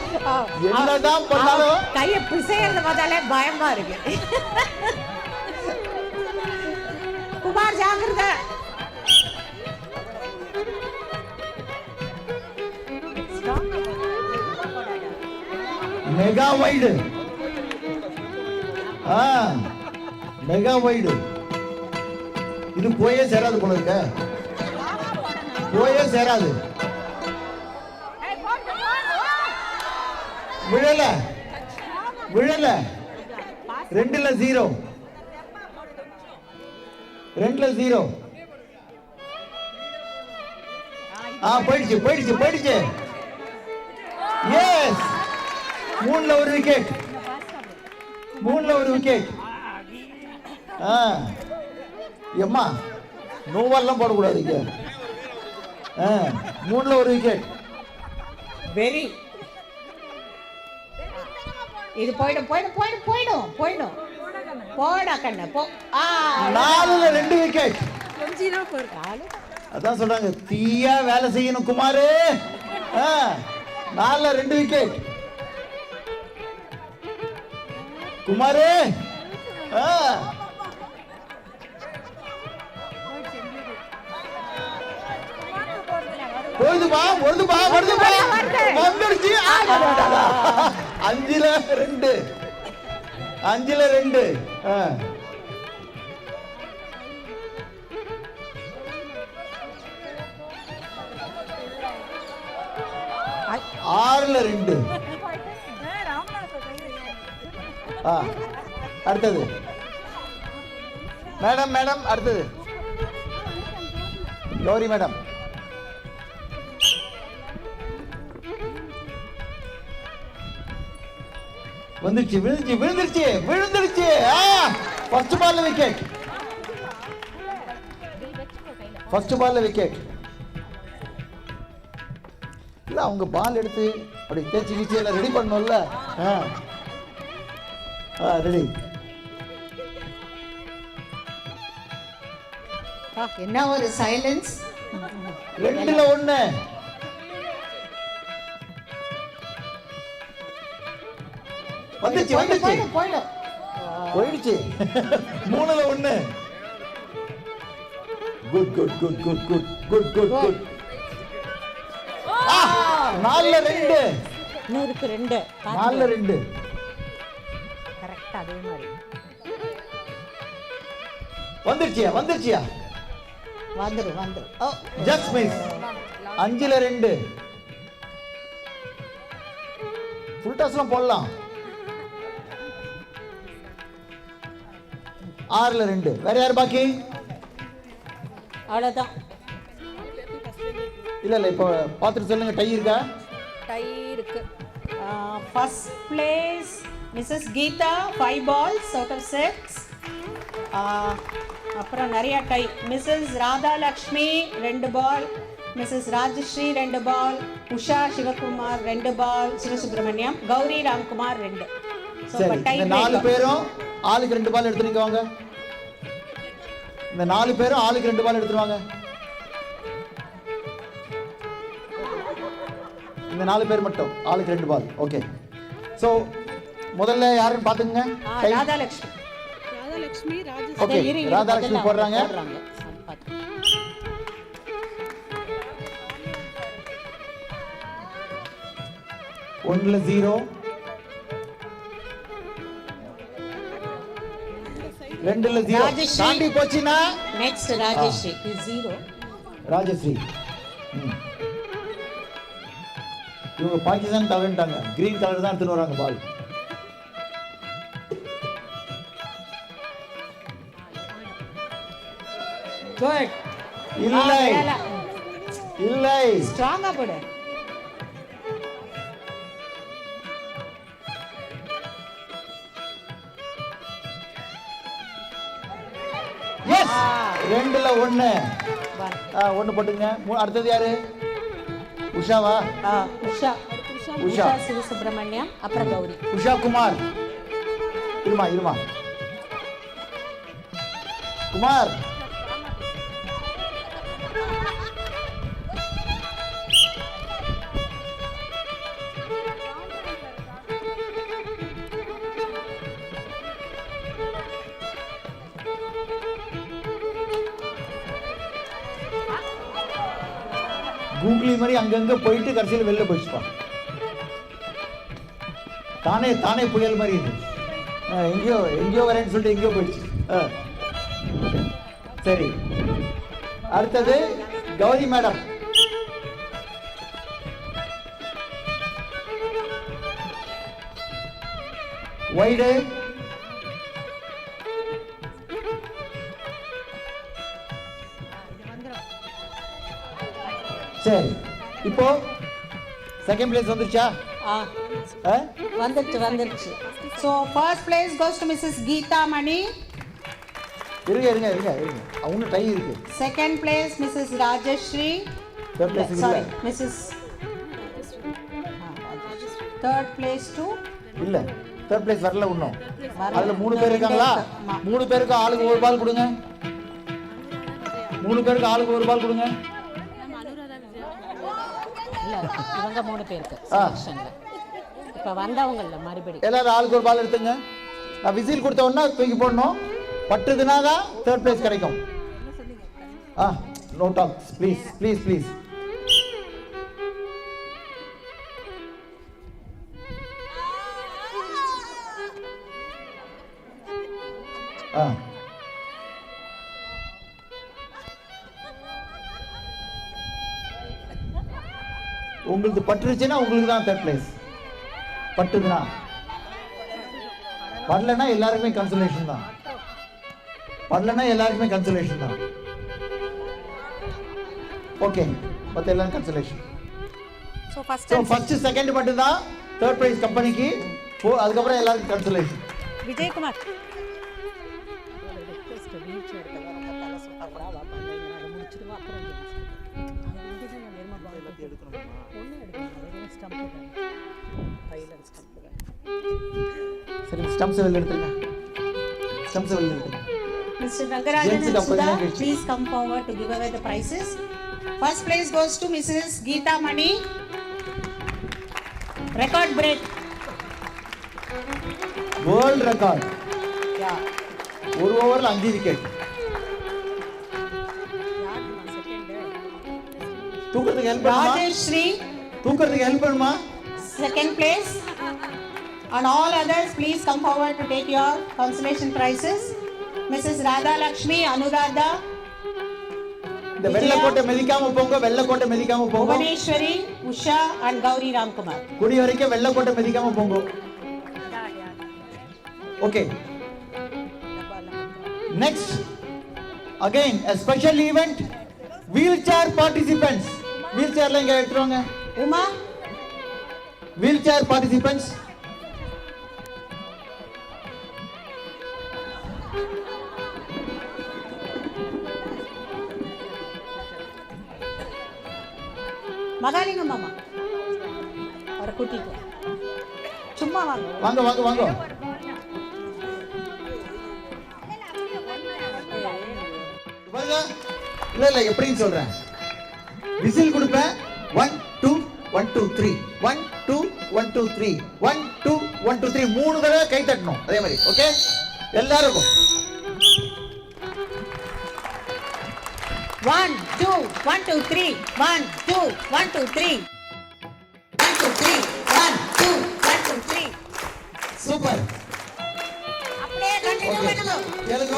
என்னதான் பண்ணாலும்
கைய பிசையறத பார்த்தாலே பயமா இருக்கு. குமார் ஜாகிரதை.
Mega wide. Mega wide. இது போயே சேராது போல இருக்க. போயே சேராது. விழல விழல. 2ல 0. 2ல 0. போயிடுச்சு போயிடுச்சு போயிடுச்சு. எஸ். 3ல 1 விக்கெட். 3ல 1 விக்கெட். எம்மா நோவெல்லாம் போடக்கூடாது இங்க. 3ல 1 விக்கெட்.
வெரி. இது போய்டும் போய்டும் போய்டும் போய்டும் போய்டும். போடா கண்ணு போ.
4ல 2 விக்கெட். அதான் சொல்றாங்க தீயா வேலை செய்யணும் குமாரு. 4ல 2 விக்கெட். குமாரு வருதுப்பா வருதுப்பா வருதுப்பா வந்துருச்சு. 5ல 2. 5ல 2. 6ல 2. அடுத்தது மேடம் மேடம் அடுத்தது கௌரி மேடம். வந்துருச்சு விழுந்துச்சு விழுந்துருச்சு விழுந்துருச்சு. ஃபர்ஸ்ட் பால்ல விக்கெட். ஃபர்ஸ்ட் பால்ல விக்கெட். இல்ல அவங்க பால் எடுத்து அப்படி தேய்ச்சி கீச்சி எல்லாம் ரெடி பண்ணணும்ல. ரெடி.
என்ன ஒரு சைலன்ஸ்.
2ல 1. வந்துச்சு வந்துச்சு போயிடுச்சு. 3ல 1. Good good good good good good good good 4ல 2.
இன்னொருக்கு 2.
4ல 2.
கரெக்டா அதே மாதிரி.
வந்துருச்சியா
வந்துரு. Oh
just miss. 5ல 2. ஃபுல் டாஸ்லாம் போடலாம். 6ல 2. வேற யார் பாக்கி?
அவ்வளவுதான்.
இல்ல இப்போ பாத்துட்டு சொல்லுங்க. டை இருக்கா?
டை இருக்கு.
First place Mrs Geetha 5 balls out of 6. அப்புறம் நிறைய tie. Mrs Radhalakshmi 2 ball, Mrs Rajashree 2 ball, Usha Sivakumar 2 ball, Sivasubramaniam, Gowri Ramkumar 2.
சரி, இந்த 4 பேரும் ஆளுக்கு 2 பால் எடுத்துட்டு வாங்க. இந்த 4 பேரும் ஆளுக்கு 2 பால் எடுத்துட்டு வாங்க. இந்த 4 பேர் மட்டும் ஆளுக்கு 2 பால். ஓகே. சோ முதல்ல யாருன்னு பாத்துங்க.
ராதாலக்ஷ்மி.
ஓகே, ராதாலக்ஷ்மி போடுறாங்க. 1ல 0, 2ல 0.
ராஜஸ்ரீ.
தாண்டி போச்சுனா
நெக்ஸ்ட் ராஜஸ்ரீ is 0.
ராஜஸ்ரீ. இவங்க பாகிஸ்தான் கலந்துட்டாங்க. கிரீன் கலர் தான் எடுத்துட்டு வராங்க பால்.
குட்.
இல்லை
ஸ்ட்ராங்கா போடு.
எஸ். 2ல 1. 1 போட்டுங்க. அடுத்தது யாரு? உஷாவா?
உஷா.
உஷா.
உஷா சிவசுப்ரமணியம், அப்புறம் கௌரி.
உஷா குமார். இருமா குமார். கூகுளி மாதிரி அங்கங்க போயிட்டு கடைசியில் வெளில போயிடுச்சுப்பான். தானே புயல் மாதிரி இது. எங்கேயோ வரேன்னு சொல்லிட்டு எங்கேயோ போயிடுச்சு. சரி, அடுத்தது கௌரி மேடம். வைடு. சரி, இப்போ செகண்ட் பிளேஸ் வந்துருச்சா?
வந்துருச்சு. So first place goes to Mrs. Geeta Mani.
இருங்க. அவங்க டை இருக்கு.
Second place Mrs. Rajashri.
Third place
Sorry, Mrs. Third place to
இல்ல. தேர்ட் பிளேஸ் வரல இன்னும். அதுல 3 பேர் இருக்காங்களா? 3 பேருக்கு ஆளுக்கு 1 பால் கொடுங்க. 3 பேருக்கு ஆளுக்கு 1 பால் கொடுங்க.
இல்ல இவங்க 3 பேருக்கு செலக்ஷன்ல. இப்ப வந்தவங்கல்ல மறுபடியும்
எல்லாரும் ஆளுக்கு 1 பால் எடுத்துங்க. நான் விசில் கொடுத்த உடனே தூக்கி போடணும். பட்டுதுனா தான் தேர்ட் பிளேஸ் கிடைக்கும். No talks please. உங்களுக்கு பட்டுருச்சுன்னா உங்களுக்கு தான் தேர்ட் பிளேஸ். பட்டுதுன்னா படலன்னா எல்லாருக்குமே கன்சலேஷன் தான். ஓகே, மற்ற எல்லாரும் கன்சலேஷன்.
So
ஃபர்ஸ்ட் செகண்ட் மட்டும் தான் தேர்ட் பிரைஸ் கம்பெனிக்கு. அதுக்கப்புறம் எல்லாருக்கும் கன்சலேஷன்.
விஜயகுமார்
சரி, ஸ்டம்ப்ஸ் வெளில எடுத்துருங்க.
Mr. Rangarajan and Sudha, please come forward to give away the prizes. First place goes to Mrs. Geeta Mani. Record break.
World record. ஒரு ஓவர்ல 5 விக்கெட். தூக்குறதுக்கு ஹெல்ப் பண்ணுமா?
Rajeshri,
தூக்குறதுக்கு ஹெல்ப் பண்ணுமா?
second place. And all others, please come forward to take your consolation prizes. Mrs. Radha Lakshmi, Anuradha,
இந்த வெள்ளக்கோட்டை மிதிக்காம போங்க, வெள்ளக்கோட்டை மிதிக்காம போங்க.
Bhuvaneshwari, Usha and Gauri Ramkumar.
குடி வரைக்கும் வெள்ளக்கோட்டை மிதிக்காம போங்க. Okay. Next, again a special event, wheelchair participants. wheelchairல இங்க எடுத்துவாங்க.
Uma,
wheelchair participants.
Magalingam Mama. ஒரு குட்டிக்கு சும்மா வாங்க.
வாங்க வாங்க வாங்க. பாருங்க. இல்ல இல்ல எப்படின்னு சொல்றேன். விசில் கொடுப்பேன். 1 2 1 2 3 1 2 1 2 3 1 2 1 2 3 மூணு தடவை கை தட்டணும். அதே மாதிரி ஓகே? எல்லாரும்
1 2 1 2 3 1 2 1 2 3 1 2 3 1 2 1 2 3.
சூப்பர்.
அப்படியே கண்டினியூ பண்ணுங்க.
கேளுங்க.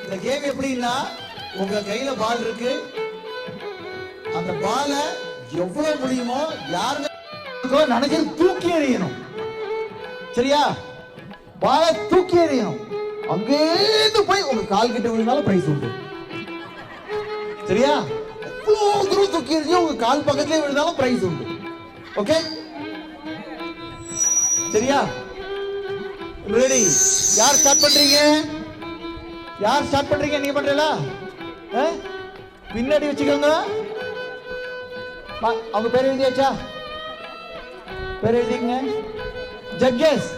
இந்த கேம் எப்படின்னா உங்க கையில பால் இருக்கு. அந்த பாலை எவ்வளவு முடியுமோ யாருக்கு நினைச்சு தூக்கி எறியணும். சரியா? பாலை தூக்கி எறியணும். அங்கேருந்து போய் உங்க கால் கிட்ட விழுந்தாலும் பிரைஸ் உண்டு. சரியா? எவ்வளவு தூரம் தூக்கி எறிஞ்சு உங்க கால் பக்கத்துலயே விழுந்தாலும் பிரைஸ் உண்டு. ஓகே? சரியா? ரெடி? யார் ஸ்டார்ட் பண்றீங்க? யார் ஸ்டார்ட் பண்றீங்க? நீங்க பண்றீங்களா? பின்னாடி வச்சுக்கோங்க. அவங்க பேர் எழுதியாச்சா? பேர் எழுதிங்க. ஜட்ஜஸ்,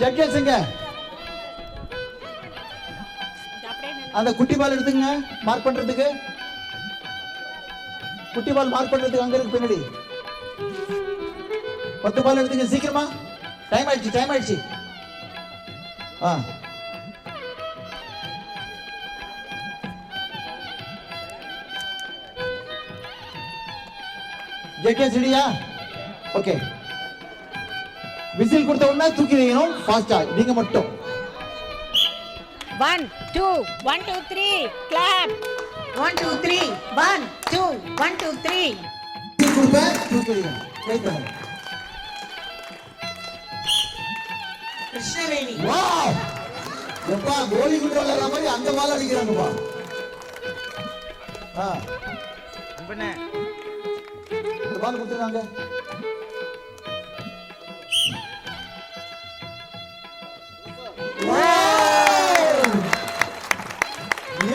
ஜட்ஜஸ் எங்க? அந்த குட்டி பால் எடுத்துங்க மார்க் பண்றதுக்கு. குட்டி பால் மார்க் பண்றதுக்கு அங்க இருக்கு பின்னாடி. 10 பால் எடுத்துங்க சீக்கிரமா. டைம் ஆயிடுச்சு, டைம் ஆயிடுச்சு. ஜெகே சிடியா? ஓகே. விசில் கொடுத்த உடனே தூக்கி வைக்கணும் ஃபாஸ்டா. நீங்க மட்டும்
1 2 1 2 3 clap 1 2 3 1 2 1 2 3.
விசில் கொடுப்ப தூக்கி வைக்கணும். வெயிட் பண்ணுங்க.
கிருஷ்ணவேணி.
வாவ்! எப்பா கோலி குண்டு விளையாடுற மாதிரி அந்த பால் அடிக்கிறாங்கப்பா.
அன்பனே
இந்த பால் கொடுத்துறாங்க.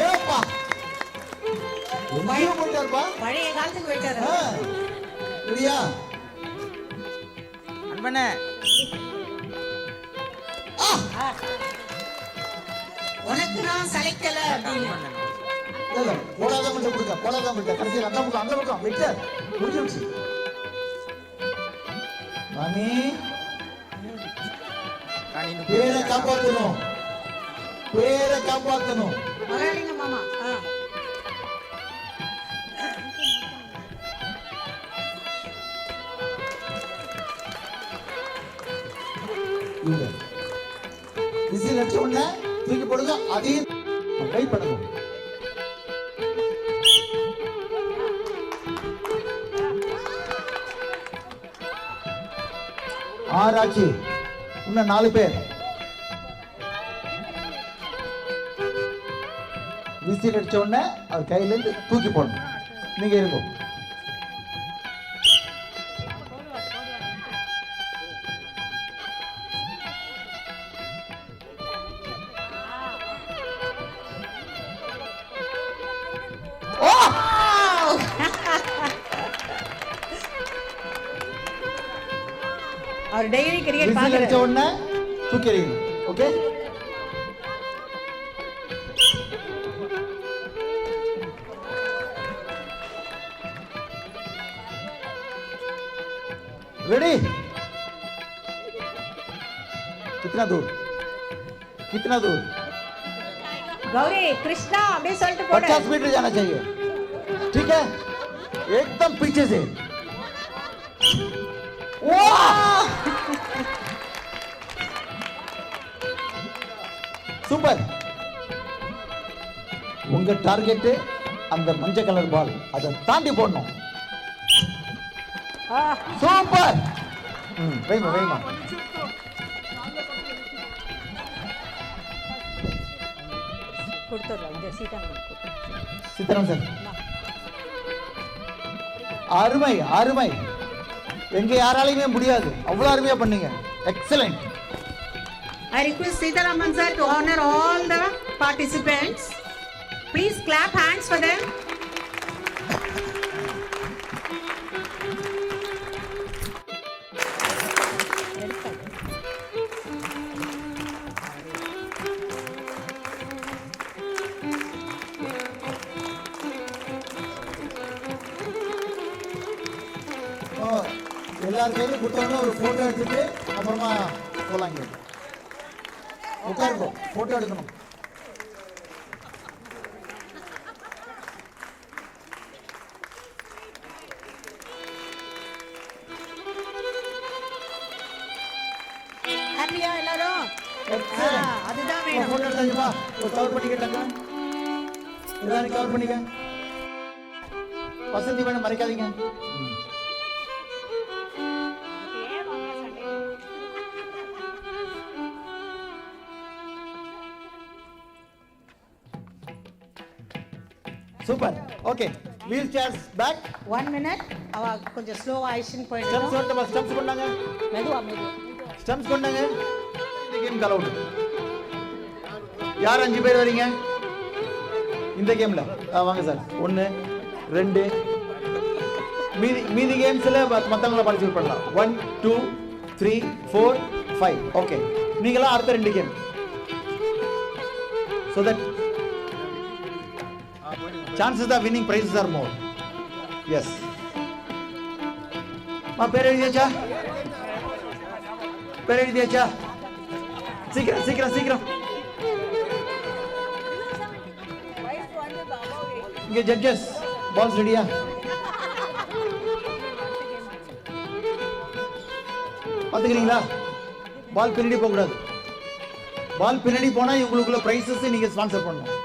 ஏப்பா எங்கேயோ போட்டாருப்பா.
பழைய காலத்துக்கு போயிட்டாரு.
சரியா?
அன்பனே
உனக்கு நான் சளைக்கல அப்படின்னு.
இல்ல போடாத மட்டும் கொடுக்க, போடாத மட்டும் கடைசியில் அந்த பக்கம் அந்த பக்கம் விட்டு முடிஞ்சிருச்சு. மாமி பேரை காப்பாற்றணும், பேரை காப்பாற்றணும்.
மகாலிங்க மாமா.
விசில் அடிச்ச உடனே தூக்கி போடுங்க. அதையும் கை பண்ணுங்க. ஆராய்ச்சி இன்னும் 4 பேர். விசில் அடிச்ச உடனே அது கையில இருந்து தூக்கி போடணும். நீங்க இருங்க.
அவர் டெய்லி கிரிக்கெட்
விசில் அடிச்ச
பாக்குறாரு.
உடனே தூக்கி எறியணும். ஓகே? रेडी? कितना दूर? कितना दूर?
கௌரி கிருஷ்ணா அப்படியே சொல்லிட்டு போடு.
50 मीटर जाना चाहिए. ठीक है? एकदम पीछे से वाह சூப்பர் உங்க டார்கெட் அந்த மஞ்சள் கலர் பால் அதை தாண்டி போடணும் சூப்பர் வைமா வைமா
கொடுத்துட்றோம் இந்த
சீதாராம் சார் அருமை அருமை எங்க யாராலையுமே முடியாது அவ்வளவு அருமையா பண்ணீங்க excellent
I request Sitaraman sir to honor all the participants. Please clap hands for them.
எல்லாரும் கையிலும் கொடுத்தவங்க ஒரு போட்டோ எடுத்துட்டு அப்புறமா போலாங்க உட்காருங்க போட்டோ எடுக்கணும்
ஹாப்பியா எல்லாரும் அதுதான் வேணும்.
போட்டோ எடுத்தாங்கப்பா ஒரு கவர் பண்ணிக்கிட்டாங்க எல்லாரும் கவர் பண்ணிக்க வசந்தி வேணும் மறைக்காதீங்க super okay wheel chairs back
1 minute அவ கொஞ்சம் ஸ்லோ ஆயிஷன்
ஸ்டெம்ஸ்
போயிடும்.
வரட்டா ஸ்டெம்ஸ் கொண்டாங்க
மெதுவா மெதுவா
ஸ்டெம்ஸ் கொண்டாங்க இந்த கேம் கால் அவுட் யார் 5 பேர் வரீங்க இந்த கேம்ல வாங்க சார் 1 2 மீதி கேம்ஸ்ல மத்தவங்கள பார்ட்டிசிபேட் பண்ணலாம் 1 2 3 4 5 ஓகே நீங்களா அடுத்த 2 game so that chances of winning prizes are more yes பேர் எழுதியாச்சா பேர் எழுதியாச்சா சீக்கிரம் சீக்கிரம் சீக்கிரம் இங்க ஜட்ஜஸ் பால்ஸ் ரெடியா பாத்துக்கிறீங்களா பால் பின்னாடி போக கூடாது பால் பின்னாடி போனா உங்களுக்குள்ள பிரைசஸ் நீங்க ஸ்பான்சர் பண்ணணும்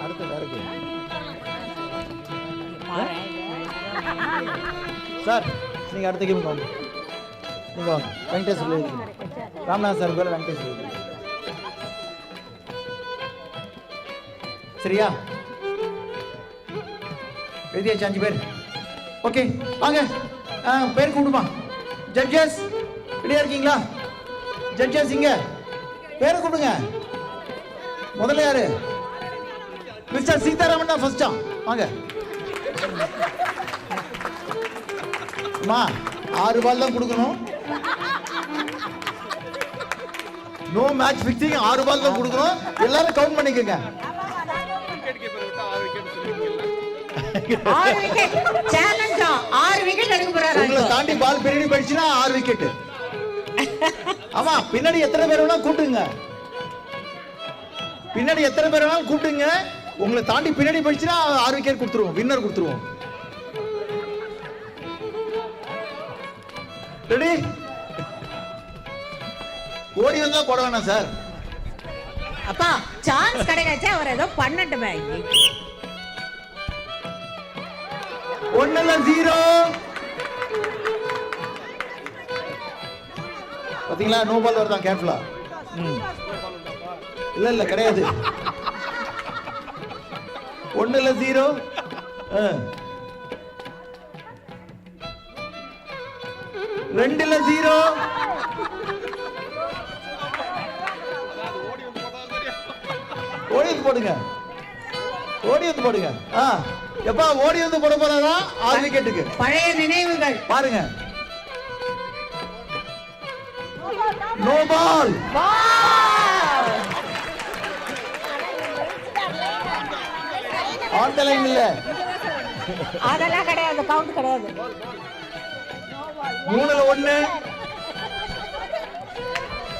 அடுத்த வேற சார் நீங்க அடுத்த கேம் வாங்க நீங்க வாங்க வெங்கடேஸ்வரர் எழுதிங்க ராமநாத் சார் பேர் வெங்கடேஸ்வரர் எழுதிங்க சரியா எழுதியாச்சு 5 பேர் ஓகே வாங்க பேர் கூப்பிடுமா ஜட்ஜஸ் ரெடியா இருக்கீங்களா ஜட்ஜஸ் இங்க பேரை கூப்பிடுங்க முதல்ல யாரு மிஸ்டர் சீதாராமன் தான் ஃபர்ஸ்டா வாங்க அம்மா 6 பால் தான் கொடுக்கணும் நோ மேட்ச் ஃபிக்ஸிங் 6 பால் தான் கொடுக்கணும் எல்லாரும் கவுண்ட் பண்ணிக்கங்க
6 விக்கெட் சேலஞ்ச் 6 விக்கெட் எடுக்க போறாரு
உங்களை தாண்டி பால் பின்னாடி போயிடுச்சுன்னா 6 விக்கெட் ஆமா பின்னாடி எத்தனை பேர் வேணா கூப்பிடுங்க பின்னாடி எத்தனை பேர் வேணாலும் கூப்பிடுங்க உங்களை தாண்டி பின்னாடி போயிடுச்சுன்னா 6 விக்கெட் கொடுத்துருவோம் வின்னர் கொடுத்துருவோம் ரெடி ஓடி வந்தா போட வேணாம் சார்
அப்பா சான்ஸ் கிடைக்காச்சே அவர் ஏதோ பண்ணட்டுமே
1-0 பாத்தீங்களா நோ பால் வருதான் கேர்ஃபுல்லா இல்ல கிடையாது 1-0 2-0 ஓடி போடுங்க ஓடி வந்து போடுங்க எப்பா ஓடி வந்து போட போறதா 6 விக்கெட்டுக்கு
பழைய நினைவுகள்
பாருங்க no ball on the line இல்ல
அதெல்லாம் கிடையாது கவுண்ட் கிடையாது
3-1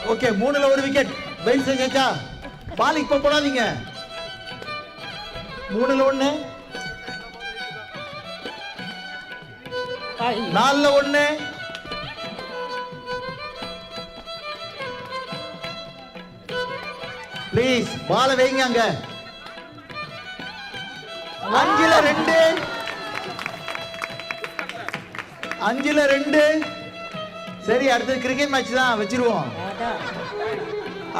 ஓகே 3ல ஒரு விக்கெட். வெயில் செஞ்சாச்சா? பால் இப்ப போடாதீங்க. 3ல 1, 4ல 1, ப்ளீஸ் பால வைங்க அங்க. 5ல 2, 5ல 2. சரி, அடுத்தது கிரிக்கெட் மேட்ச் தான், வச்சிருவோம்.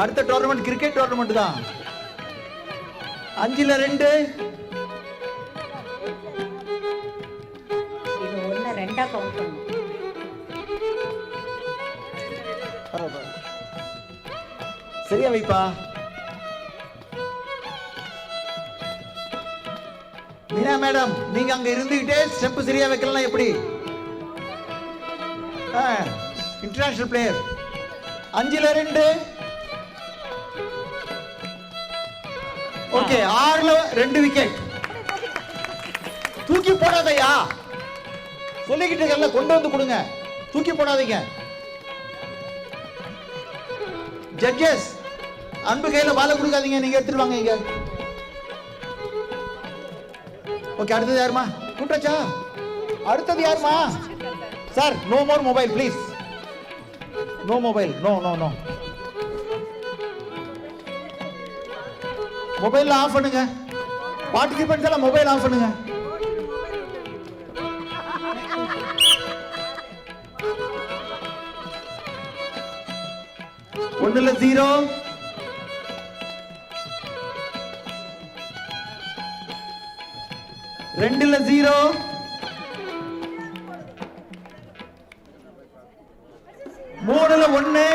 அடுத்த டோர்னமெண்ட் கிரிக்கெட் டோர்னமெண்ட் தான். 5ல 2.
இது ஒன்று ரெண்டா கவுண்ட் பண்ணணும்.
சரியா வைப்பா. மீனா மேடம், நீங்க அங்க இருந்துகிட்டே ஸ்டெப் சரியா வைக்கலாம் எப்படி? International player. 5ல 2. ஓகே, 6ல 2 விக்கெட். தூக்கி போடாதயா, சொல்லிக்கிட்டு இருக்கல, கொண்டு வந்து கொடுங்க, தூக்கி போடாதீங்க. ஜட்ஜஸ், அன்பு கையில பால கொடுக்காதீங்க, நீங்க எடுத்துட்டு வாங்க இங்க. ஓகே, அடுத்தது யாருமா? கூட்டாச்சா? அடுத்தது யாருமா? Sir, no more mobile please. No mobile, no no no. Mobile off பண்ணுங்க. பார்ட்டிசிபென்ட்ஸ் எல்லாம் மொபைல் ஆஃப் பண்ணுங்க. ஒண்ணுல 0, 2ல 0, 3ல 1,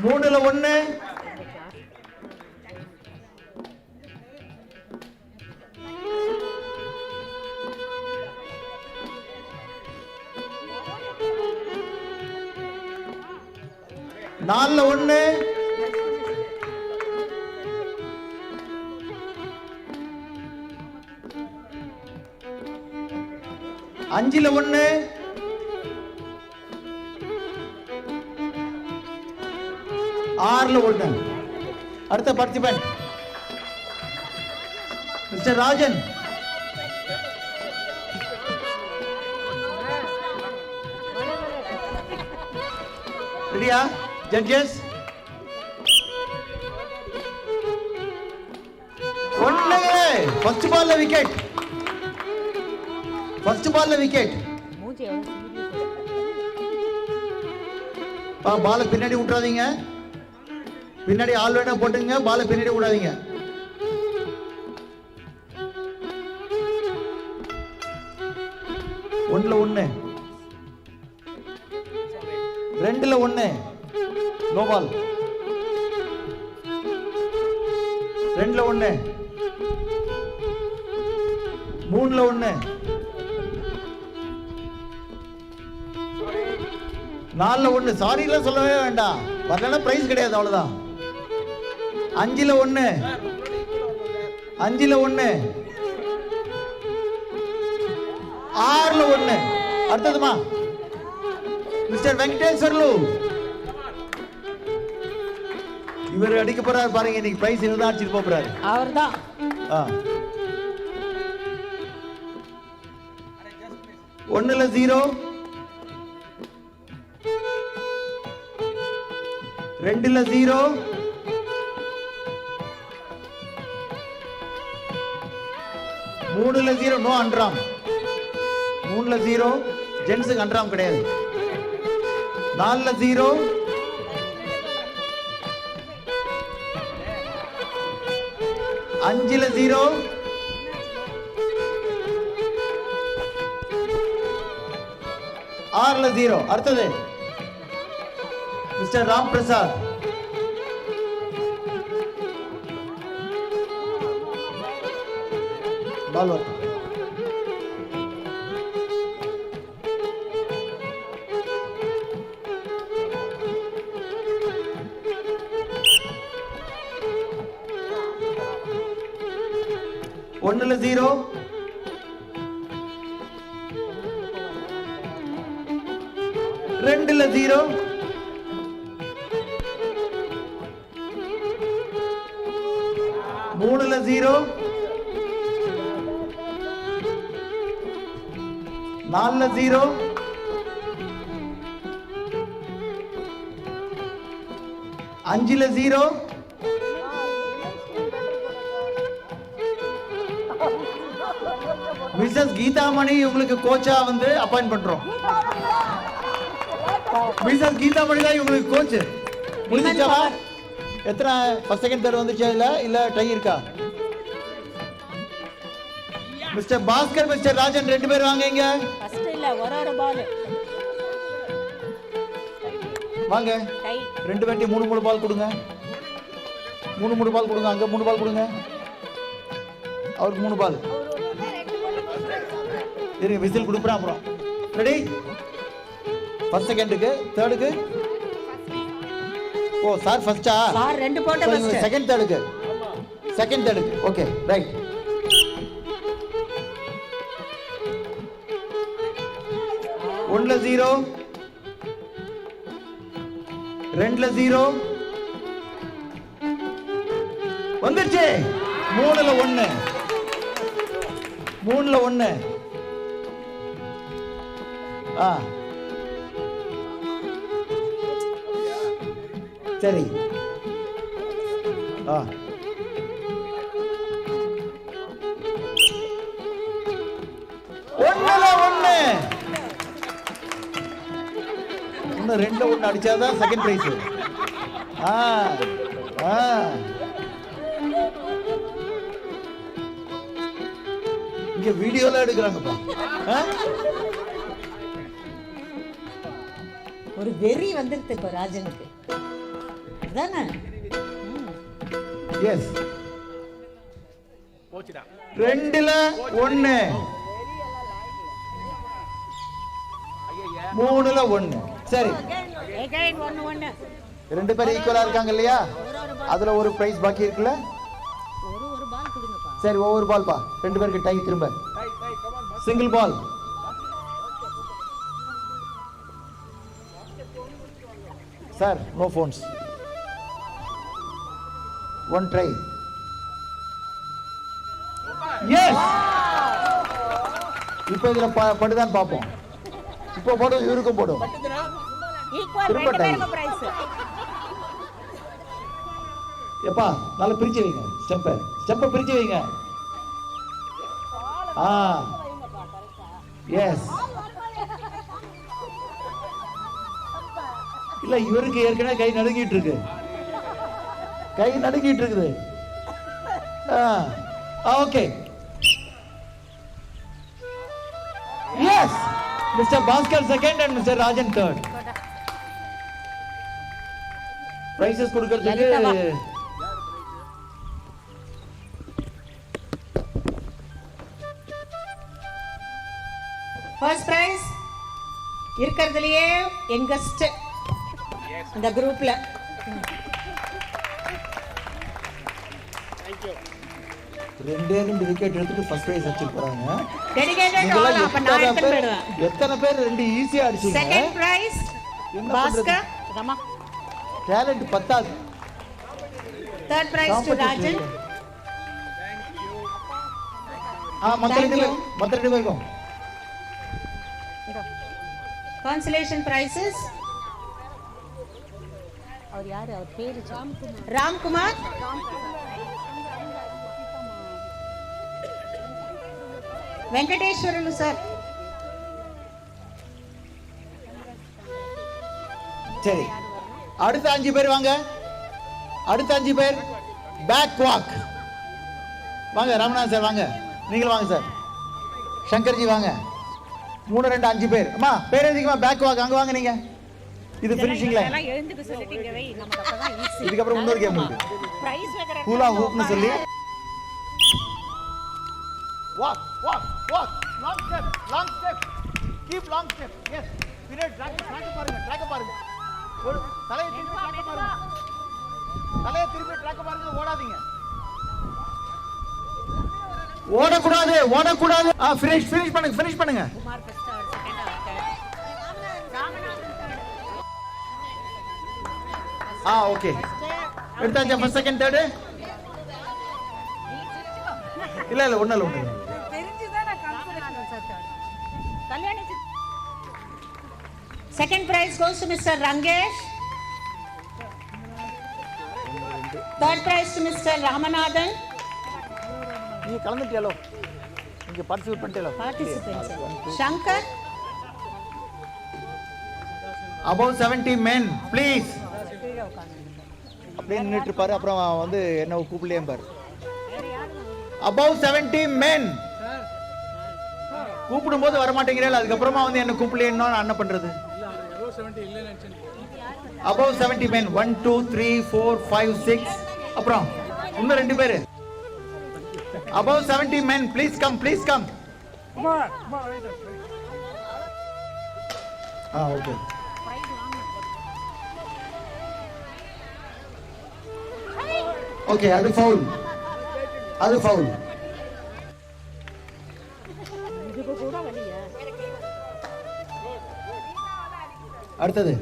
3ல 1, 4ல 1, 5ல 1, 6ல 1. அடுத்த பார்ட்டிசிபென்ட் மிஸ்டர் ராஜன். ரெடியா ஜட்ஜஸ்? 1. ஃபர்ஸ்ட் பால்ல விக்கெட். ஃபர்ஸ்ட் பால்ல விக்கெட். பால பின்னாடி விட்டுறாதீங்க. பின்னாடி ஆள் வேணா போட்டுங்க, பால பின்னாடி விடாதீங்க. ஒண்ணுல 1, 2ல 1, நோ பால். 2ல 1, 3ல 1, 4ல 1. சாரி எல்லாம் சொல்லவே வேண்டாம், வரலன்னா பிரைஸ் கிடையாது, அவ்வளவுதான். 5ல 1, 5ல 1, 6ல 1. அடுத்ததுமா மிஸ்டர் வெங்கடேஸ்வர்லு. இவர் அடிக்க போறாரு பாருங்க, இன்னைக்கு பிரைஸ் இவர் தான் அடிச்சிட்டு போறாரு.
அவர்தான்.
1ல 0, 2ல 0, 3ல 0, நோ அன்றாம். 3ல 0, ஜென்ஸுக்கு அன்றாம் கிடையாது. 4ல 0, 5ல 0, 6ல 0. அடுத்தது mister Ram Prasad. Ball work. ஒண்ணுல 0, 2ல 0, மூணுல 0, 4ல 0, 5ல 0, மிஸ்ஸஸ் கீதாமணி உங்களுக்கு கோச்சா வந்து அப்பாயிண்ட் பண்றோம். மிஸ்ஸஸ் கீதாமணி தான் உங்களுக்கு கோச். முடிஞ்சிச்சா? எத்தனை ஃபர்ஸ்ட் செகண்ட் தேர்ட் வந்துச்சா இல்ல டை இருக்கா? மிஸ்டர் பாஸ்கர் மிஸ்டர் ராஜன் ரெண்டு பேர் வாங்க இங்க
ஃபர்ஸ்ட் இல்ல ஒரு பால்
வாங்க.
கை
ரெண்டு பேர்ட்டி மூணு பால் கொடுங்க. மூணு பால் கொடுங்க. அங்க 3 பால் கொடுங்க. அவருக்கு 3 பால். இருங்க விசில் கொடுக்குறேன் அப்புறம். ரெடி? ஃபர்ஸ்ட் செகண்டுக்கு தேர்டுக்கு. ஓ சார் ஃபர்ஸ்டா?
சார் ரெண்டு போட்ட ஃபர்ஸ்ட்.
செகண்ட் தேர்டுக்கு. செகண்ட் தேர்டுக்கு. Okay right. ஒன்ல 0, 2ல 0 வந்துருச்சு. 3ல 1, 3ல 1. சரி. 1ல 1. இன்னும் 2ல 1 அடிச்சாதான் செகண்ட் பிரைஸ். இங்க வீடியோல எடுக்கிறாங்கப்பா.
ஒரு வெறி வந்துருது இப்ப ராஜனுக்கு. அதானே?
எஸ். 2ல 1, 3ல 1. சரி.
again 1
ரெண்டு பேரும் ஈக்குவலா இருக்காங்க இல்லையா? அதுல ஒரு பிரைஸ் பாக்கி இருக்குல்ல?
ஒரு பால் கொடுங்கப்பா.
சரி ஒவ்வொரு பால் பா. ரெண்டு பேருக்கு டை. திரும்ப single ball. Sir no phones. 1 try. Yes. இப்போ இதுல படுதான் பாப்போம். இப்போ போடும் இவருக்கும் போடும்.
ஈக்குவல்
திரும்ப
ரெண்டு பேருக்கு பிரைஸ்.
எப்பா நல்லா பிரிச்சு வைங்க. ஸ்டெப்பை பிரிச்சு வைங்க. எஸ். இல்ல இவருக்கு ஏற்கனவே கை நடுங்கிட்டு இருக்கு. இருக்குது. Okay. Yes. Mr Bhaskar second and Mr Rajan third. Prizes கொடுக்கிறதுக்கு
ஃபர்ஸ்ட் பிரைஸ் இருக்கிறதுலயே யங்கஸ்ட் இந்த குரூப்ல.
ரெண்டு விக்கெட் எடுத்துட்டு ஃபர்ஸ்ட் பிரைஸ் அடிச்சு போறாங்க.
Dedicated all. அப்ப நான் எடுத்து போடுவேன்.
எத்தனை பேர் ரெண்டு ஈஸியா அடிச்சீங்க?
Second prize Bhaskar.
Rama
talent பத்தாது.
Third prize to Rajan.
மத்த ரெண்டு பேருக்கும்
consolation prizes.
அவர் யாரு? அவர் பேரு
ராம்குமார். வெங்கடேஸ்வரன் சார்.
சரி அடுத்த 5 பேர் வாங்க. அடுத்த 5 பேர் பேக் வாக் வாங்க. ராமநாதன் சார் வாங்க. நீங்களும் வாங்க சார். சங்கர்ஜி வாங்க. 3 2 5 பேர். அம்மா பேர் எழுதிக்கமா. பேக் வாக் அங்க வாங்க. நீங்க இது ஃபினிஷிங் லைன்.
எல்லாம் எழுந்துக்க சொல்லிட்டீங்க. வை நமக்கு அப்பதான் ஈஸி.
இதுக்கு அப்புறம் இன்னொரு கேம் இருக்கு.
பிரைஸ் வைக்கிற
ஹூலா ஹூப்னு சொல்லி walk walk walk. Long step keep long step. Yes. Period track பாருங்க. ஒரு தலையை திருப்பி ட்ராக் பாருங்க. ஓடாதீங்க. ஓடக்கூடாது. ஃபினிஷ் பண்ணுங்க.
குமார் ஃபர்ஸ்ட், அவர் செகண்ட், அவர் தேர்ட்.
ஓகே எடுத்தாச்சா ஃபர்ஸ்ட் செகண்ட் தேர்டு இல்ல ஒண்ணு இல்ல
Second prize goes to Mr. Rangesh. Third prize to Mr. Ramanathan.
நீ கலந்துட்டியாலோ நீங்க participate பண்ணிட்டீங்களோ
Participants. Shankar.
above 70 men please அப்படியே நின்னுட்டு இருப்பாரு அப்புறம் வந்து என்ன கூப்பிடலையே பாரு above 70 men கூப்பிடும்போது வர மாட்டேங்கிறீங்க அதுக்கப்புறமா வந்து என்ன கூப்பிடலையேன்னு நான் என்ன பண்றது above 70 men 1 2 3 4 5 6 அப்புறம் இன்னும் ரெண்டு பேரு above 70 men please come okay okay அது ஃபவுல் அடுத்தது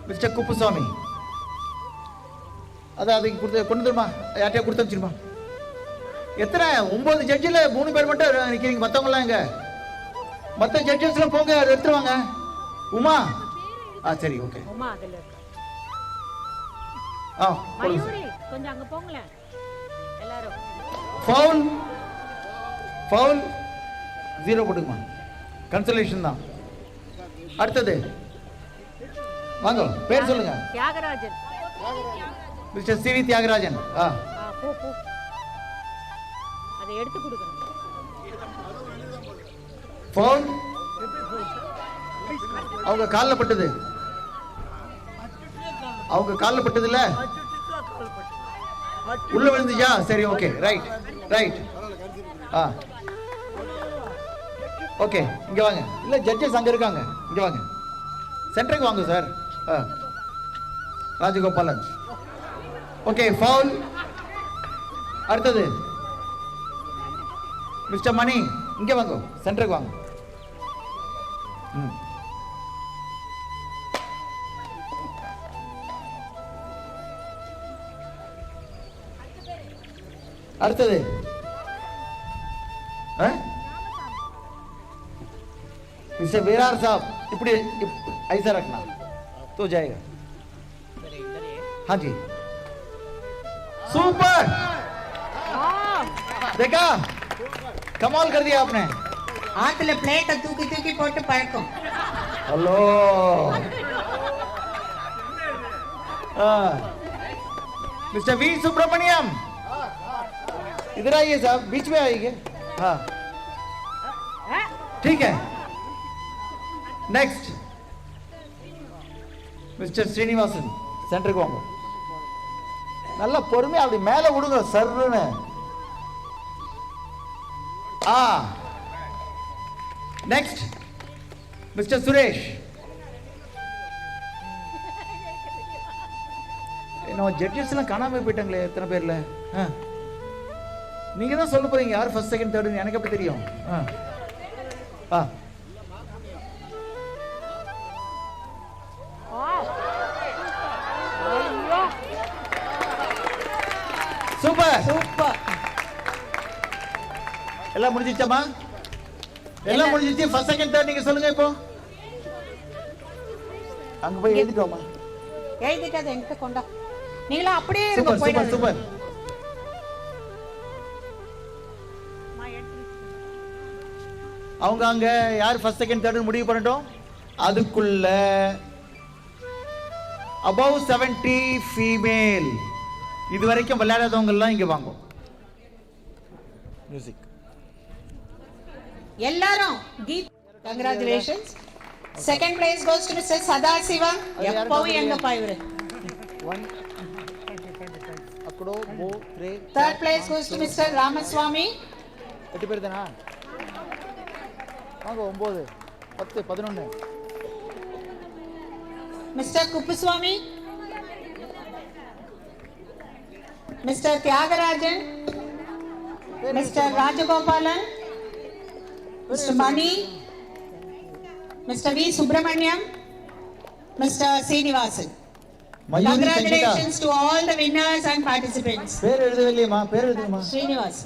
மிஸ்டர் குப்புசாமி அது கொண்டு தருமா யார்ட்டையா கொடுத்து வச்சிருமா எத்தனை 9 ஜட்ஜில் 3 பேர் மட்டும் நிற்கிறீங்க மற்றவங்களாம் எங்க மற்ற ஜட்ஜஸ்லாம் போங்க அதை எடுத்துருவாங்க உமா சரி ஓகே
உமா அதுல இருக்கு
கொடுங்க
மயூரி கொஞ்சம் அங்க போங்களேன் எல்லாரும்
ஃபவுல் 0 போட்டுக்குமா கன்சலேஷன் தான் அடுத்தது வாங்க பேர் சொல்லுங்க
தியாகராஜன்
மிஸ்டர் சிவி தியாகராஜன்
போ அதை எடுத்து கொடுக்கணும்
ஃபவுல் அவங்க காலில் பட்டது இல்ல உள்ள விழுந்துச்சா சரி ஓகே ரைட் ஓகே இங்க வாங்க இல்ல ஜட்ஜஸ் அங்க இருக்காங்க இங்க வாங்க சென்டருக்கு வாங்க சார் ராஜகோபாலன் ஓகே ஃபவுல் அடுத்தது மிஸ்டர் மணி இங்க வாங்க சென்டருக்கு வாங்க அடுத்தது मिस्टर विरार साहब इपड़ी ऐसा रखना तो जाएगा हाँ जी सुपर देखा कमाल कर दिया आपने
ஆத்துல பிளேட்டை தூக்கி போட்டு பழக்கம்
हेलो मिस्टर वी सुब्रमण्यम इधर आइए साहब बीच में आइए हाँ ठीक है नेक्स्ट மிஸ்டர் ஸ்ரீனிவாசன் சென்டருக்கு வாங்க நல்லா பொறுமையா அப்படி மேல விடுங்க சர்ன்னு நெக்ஸ்ட் மிஸ்டர் சுரேஷ் நம்ம ஜட்ஜஸ் எல்லாம் காணாம போயிட்டாங்களே எத்தனை பேர்ல நீங்க தான் சொல்ல போறீங்க யார் ஃபர்ஸ்ட் செகண்ட் தேர்ட் எனக்கு எப்படி தெரியும் சூப்பர் எல்லாம் முடிஞ்சிச்சமா எல்லாம் முடிஞ்சிச்சு ஃபர்ஸ்ட் செகண்ட் தேர்ட் நீங்க சொல்லுங்க இப்போ அங்க போய் எழுதிட்டோமா
எழுதிட்டது என்கிட்ட கொண்டா நீங்களா அப்படியே இருங்க
சூப்பர் அவங்க அங்க யார் ஃபர்ஸ்ட் செகண்ட் தேர்ட் முடிவு பண்ணட்டும் அதுக்குள்ள above 70 ஃபீமேல் இது வரைக்கும் விளையாடாதவங்க எல்லாம் இங்க வாங்க மியூசிக்
எல்லாரும் கீத் congratulations second place goes to Mr Sadasiva எப்பவும் எங்கப்பா இவரு
அக்கடோ போ த்ரே
third place goes to Mr Ramaswamy
8 பேர் தானா வாங்க 9 10 11
Mr Kuppuswamy Mr Thiyagarajan Mr Rajagopalan Mr Mani Mr V Subramaniam Mr. Srinivasan.
Mayuri Sangeetha
Congratulations to all the winners and participants.
பேர் எழுதவே இல்லையம்மா, பேர் எழுதுங்கம்மா.
Srinivas.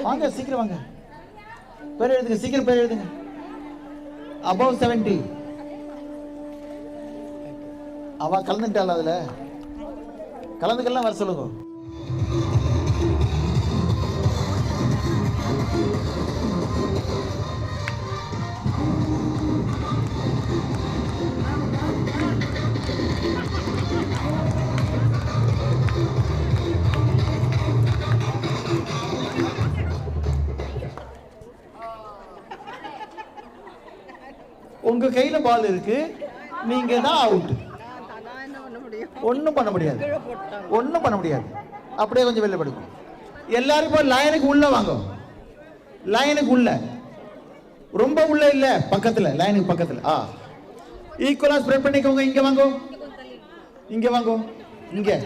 வாங்க சீக்கிரம் வாங்க, பேர் எழுதுங்க, சீக்கிரம் பேர் எழுதுங்க. above 70 அவ கலந்துட்டாள், அதுல கலந்துக்கலாம் வர சொல்லுங்க. உங்க கையில பால் இருக்கு, நீங்க தான் அவுட். ஒன்றும் பண்ண முடியாது, ஒன்றும் பண்ண முடியாது. அப்படியே கொஞ்சம் வெளில படுக்கும். எல்லாரும் இப்போ லைனுக்கு உள்ள வாங்க, லைனுக்கு உள்ள, ரொம்ப உள்ள இல்ல, பக்கத்துல, லைனுக்கு பக்கத்துல. ஈக்குவலா ஸ்ப்ரெட் பண்ணிக்கோங்க. இங்க வாங்க, இங்க வாங்க, இங்க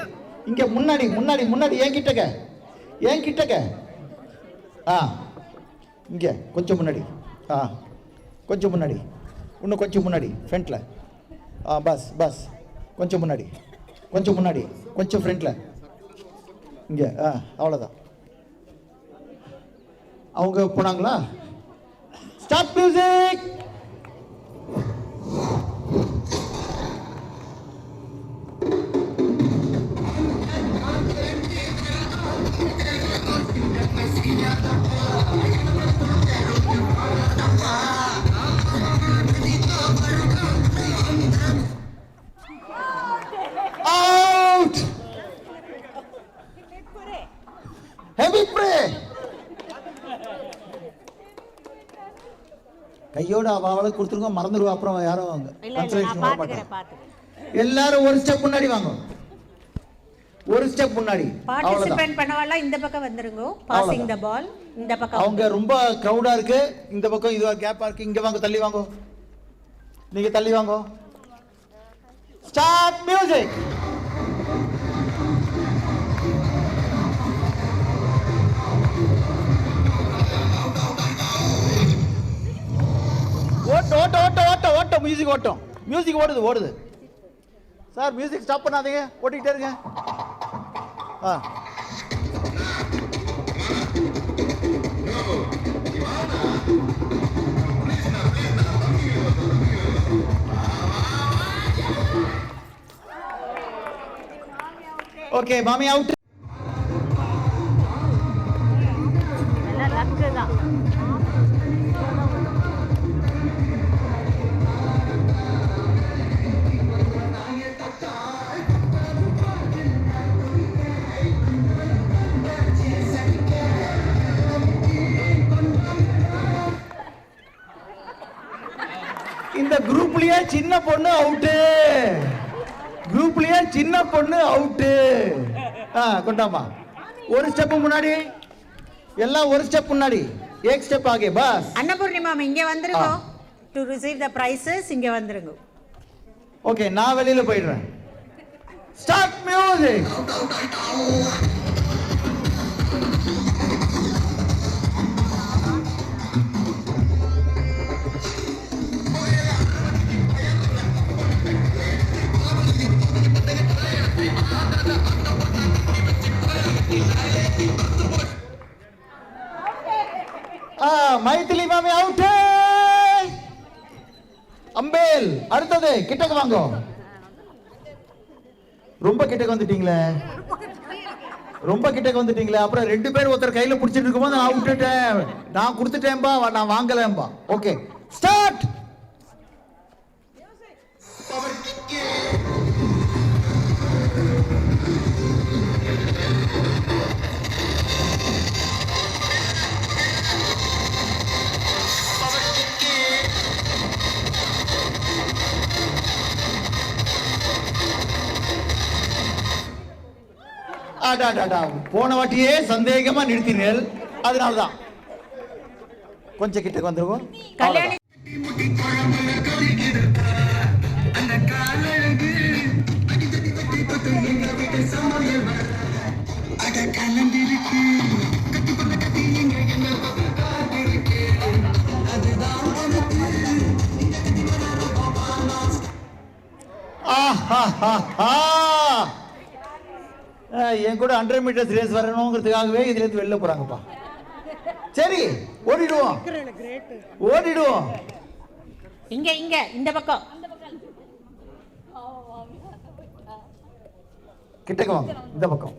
இங்க முன்னாடி முன்னாடி முன்னாடி, ஏன் கிட்டக்க, ஏன் கிட்டக்க. இங்க கொஞ்சம் முன்னாடி, கொஞ்சம் முன்னாடி, இன்னும் கொஞ்சம் முன்னாடி, ஃப்ரண்ட்ல. பஸ் பஸ், கொஞ்சம் முன்னாடி, கொஞ்சம் முன்னாடி, கொஞ்சம் ஃப்ரண்ட்ல, இங்க. அவ்வளோதான். அவங்க போனாங்களா? Start music. Out! Heavy prey! கையோட அவளை கொடுத்துருங்க, மறந்துடுவா. அப்புறம் யாரும் எல்லாரும் ஒரு ஸ்டெப் முன்னாடி வாங்க, ஒரு ஸ்டெப் முன்னாடி.
பார்ட்டிசிபேட் பண்ணவாளா இந்த பக்கம் வந்துருங்க. பாசிங் தி பால் இந்த பக்கம்.
அவங்க ரொம்ப கிரவுடா இருக்கு, இந்த பக்கம் இது கேப்பா இருக்கு. இங்க வாங்க, தள்ளி வாங்க, நீங்க தள்ளி வாங்க. Start music. ஓட்டம் மியூசிக், ஓட்டம் மியூசிக் ஓடுது. சார் மியூசிக் ஸ்டாப் பண்ணாதீங்க, ஓட்டிக்கிட்டே இருங்க. ஓகே, மாமி அவுட். இந்த குரூப்லயே சின்ன பொண்ணு அவுட்டு, குரூப்லயே சின்ன பொண்ணு அவுட்டு. கொண்டாமா, ஒரு ஸ்டெப் முன்னாடி, எல்லாம் ஒரு ஸ்டெப் முன்னாடி, एक स्टेप आगे बस.
अन्नपूर्णी माम இங்க வந்துருங்க. to receive the prizes இங்க வந்துருங்க.
ஓகே, நான் வெளியில போயிடுறேன். Start music. மைத்திலி மாமி அவுட். அம்பேல் அடுத்தது. கிட்டக்கு வாங்க, ரொம்ப கிட்டக்கு வந்துட்டீங்களே, ரொம்ப கிட்டக்கு வந்துட்டீங்களே. அப்புறம் 2 பேர் ஒருத்தர் கையில பிடிச்சிட்டு இருக்கும்போது நான் விட்டுட்டேன், நான் கொடுத்துட்டேன்பா, நான் வாங்கலம்பா. Okay, start. போன வாட்டியே சந்தேகமா நிறுத்தினீர்கள், அதனாலதான் கொஞ்சம் கிட்ட வந்துருவோம். கல்யாணி என் கூட 100 மீட்டர்ஸ் ரேஸ் வரணுங்கிறதுக்காகவே இதுல இருந்து வெளில போறாங்கப்பா. சரி, ஓடிடுவோம் ஓடிடுவோம்.
இங்க இங்க இந்த பக்கம்
கிட்டக்க வாங்க, இந்த பக்கம்.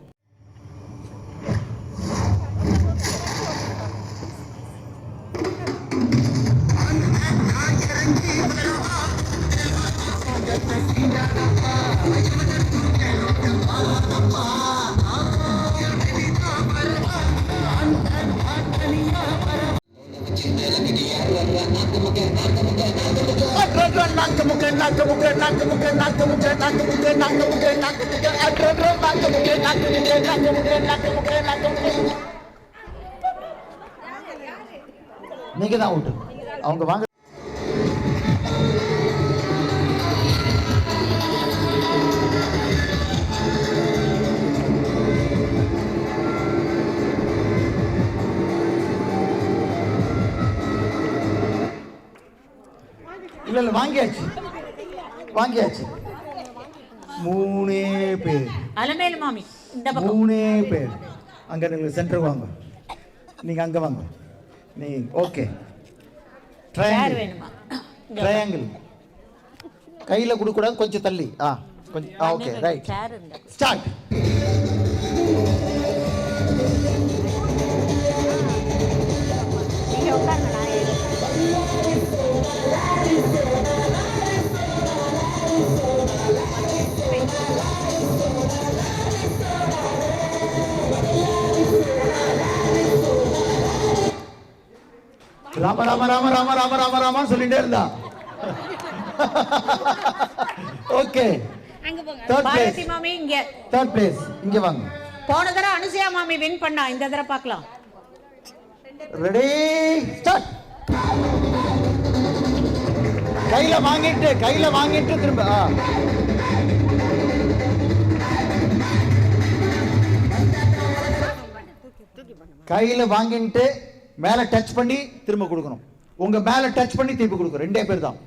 நீங்க தான் அவுட். அவங்க வாங்க. இல்ல இல்ல வாங்கியாச்சு வாங்கியாச்சு. 3 பேர்.
அலமேலு மாமி இந்த பக்கம்
3 பேர். அங்க நீங்க சென்டர் வாங்க, நீங்க அங்க வாங்க. நீ ஓகே.
யார் வேணுமா?
ட்ரையாங்கிள் கையில கொடுக்க கூடாது, கொஞ்சம் தள்ளி. கொஞ்சம் ஓகே ரைட்.
சேர் இந்த
ஸ்டார்ட்.
நீங்க உட்காருங்க, நான்
ராம ராம ராம ராம ராம ராம ராம சொல்லிட்டே இருந்தா. ஓகே. தேர்ட் பிளேஸ்
பார்வதி மாமி இங்க.
தேர்ட் பிளேஸ் இங்க வாங்க.
போன தடவை அனுசயா மாமி வின் பண்ணா, இந்த தடவை பார்க்கலாம்.
Ready start. கையில வாங்கிட்டு திரும்ப. கையில வாங்கிட்டு மேல டச் பண்ணி திரும்ப கொடுக்கணும். உங்க மேல டச் பண்ணி திருப்பி கொடுக்கணும். 2 பேர் தான்.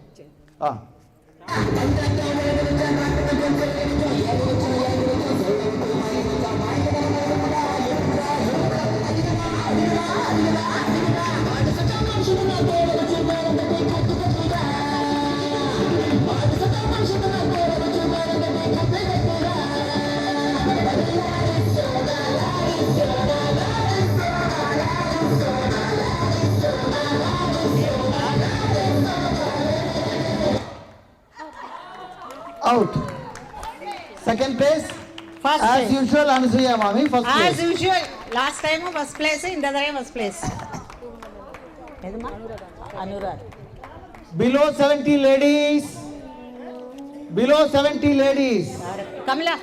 Out. Second place.
First
as
place.
usual Anusuya Mami first place.
As usual. Last time first place, இந்த தடவை first place. எதுமா? Anurag.
Below 70 ladies. Below 70 ladies.
Kamala,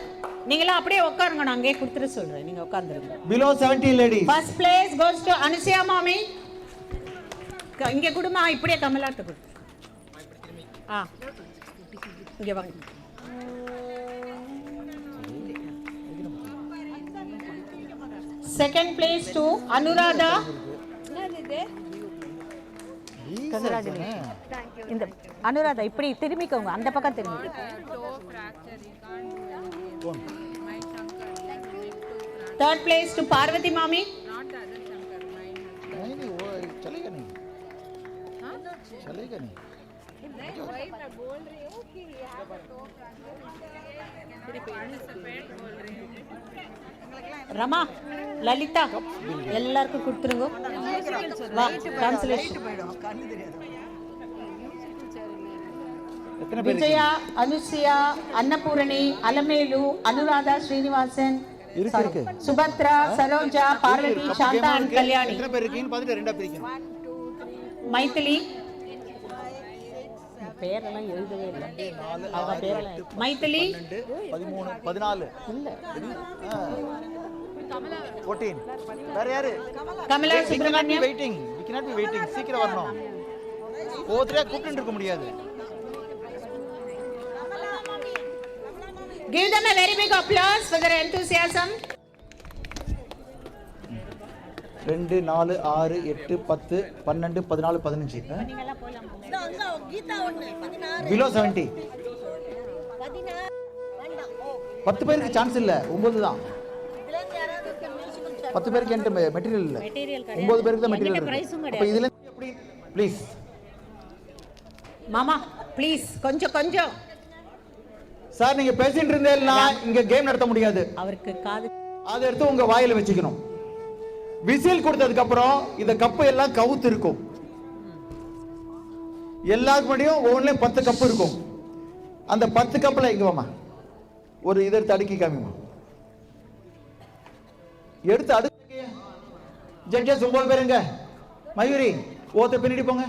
நீங்களா அப்படியே உட்காருங்க, நான் அங்கே கொடுத்துட்டு சொல்றேன். நீங்க உட்கார்ந்துருங்க.
Below 70 ladies.
First place goes to Anusuya மாமி. இங்க குடுமா, இப்படியே கமலாட்ட கொடு. இங்க வாங்க. Second place to Anuradha. இந்த அனுராதா இப்படி திரும்பிக்கோங்க, அந்த பக்கம் திரும்பி. Third place to Parvati Mami. Rama, Lalitha எல்லாருக்கும் கொடுத்துருங்க. வா, டிரான்ஸ்லேஷன். விஜயா, அனுசியா, அன்னபூரணி, அலமேலு, அனுராதா, ஸ்ரீனிவாசன், சுபத்ரா, சரோஜா, பார்வதி, சாந்தா, கல்யாணி, மைத்திலி. பேரெல்லாம் எழுதவே இல்லை. அவங்க பேரெல்லாம் மைத்திலி
13 14 இல்ல 14. வேற யாரு?
Kamala Subramaniam.
Waiting. we cannot be waiting. சீக்கிரம் வரணும். போத்ரே கூப்பிட்டு இருக்க முடியாது.
Give them a very big applause for their enthusiasm.
2 4 6 8 10 12 14 15.
Geetha ஒண்ணு 16.
Below 70.
16
10 பேருக்கு சான்ஸ் இல்லை, 9 தான்.
இதுலேருந்து யாராவது மியூசிக்கல் சேர்
10 பேருக்கு என்கிட்ட மெட்டீரியல் இல்லை,
மெட்டீரியல்
9 பேருக்கு தான்
என்கிட்ட
மெட்டீரியல்
பிரைஸும்
இருக்கு. அப்போ இதுல எப்படி ப்ளீஸ்
மாமா ப்ளீஸ் கொஞ்சம் கொஞ்சம்
சார், நீங்க பேசிட்டு இருந்தேன்னா இங்க கேம் நடத்த முடியாது.
அவருக்கு காது
அதை எடுத்து உங்க வாயில வச்சுக்கணும். விசில் கொடுத்ததுக்கு அப்புறம் இந்த கப்பு எல்லாம் கவுத்து இருக்கும். எல்லாருக்கு முன்னாடியும் ஒவ்வொன்றுலையும் 10 கப்பு இருக்கும். அந்த 10 கப்பில் இங்க வாமா, ஒரு இதை எடுத்து அடுக்கி காமிமா, எடுத்து அடுக்கி. ஜட்ஜஸ் 9 பேருங்க. மயூரி ஒருத்தர் பின்னாடி போங்க,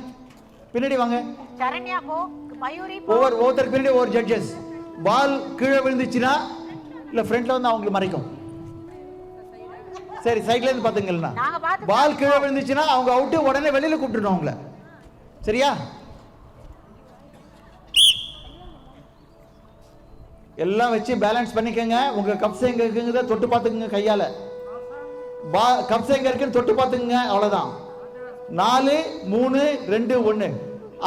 பின்னாடி வாங்க.
சரண்யா போ, மயூரி
ஒவ்வொருத்தருக்கு பின்னாடி ஒவ்வொரு ஜட்ஜஸ். பால் கீழே விழுந்துச்சுன்னா இல்ல ஃப்ரண்ட்ல வந்து அவங்களுக்கு மறைக்கும். சரி, சைட்ல இருந்து பாத்துங்களா. பால் கீழே விழுந்துச்சுன்னா அவங்க அவுட்டு, உடனே வெளியில கூப்பிட்டுறோம் அவங்கள. சரியா? எல்லாம் வச்சு பேலன்ஸ் பண்ணிக்கங்க. உங்க கப்ஸ் எங்க இருக்குங்க தொட்டு பார்த்துக்குங்க கையால. கப்ஸ் எங்க இருக்குன்னு தொட்டு பார்த்துக்குங்க, அவ்வளவுதான். 4 3 2 1.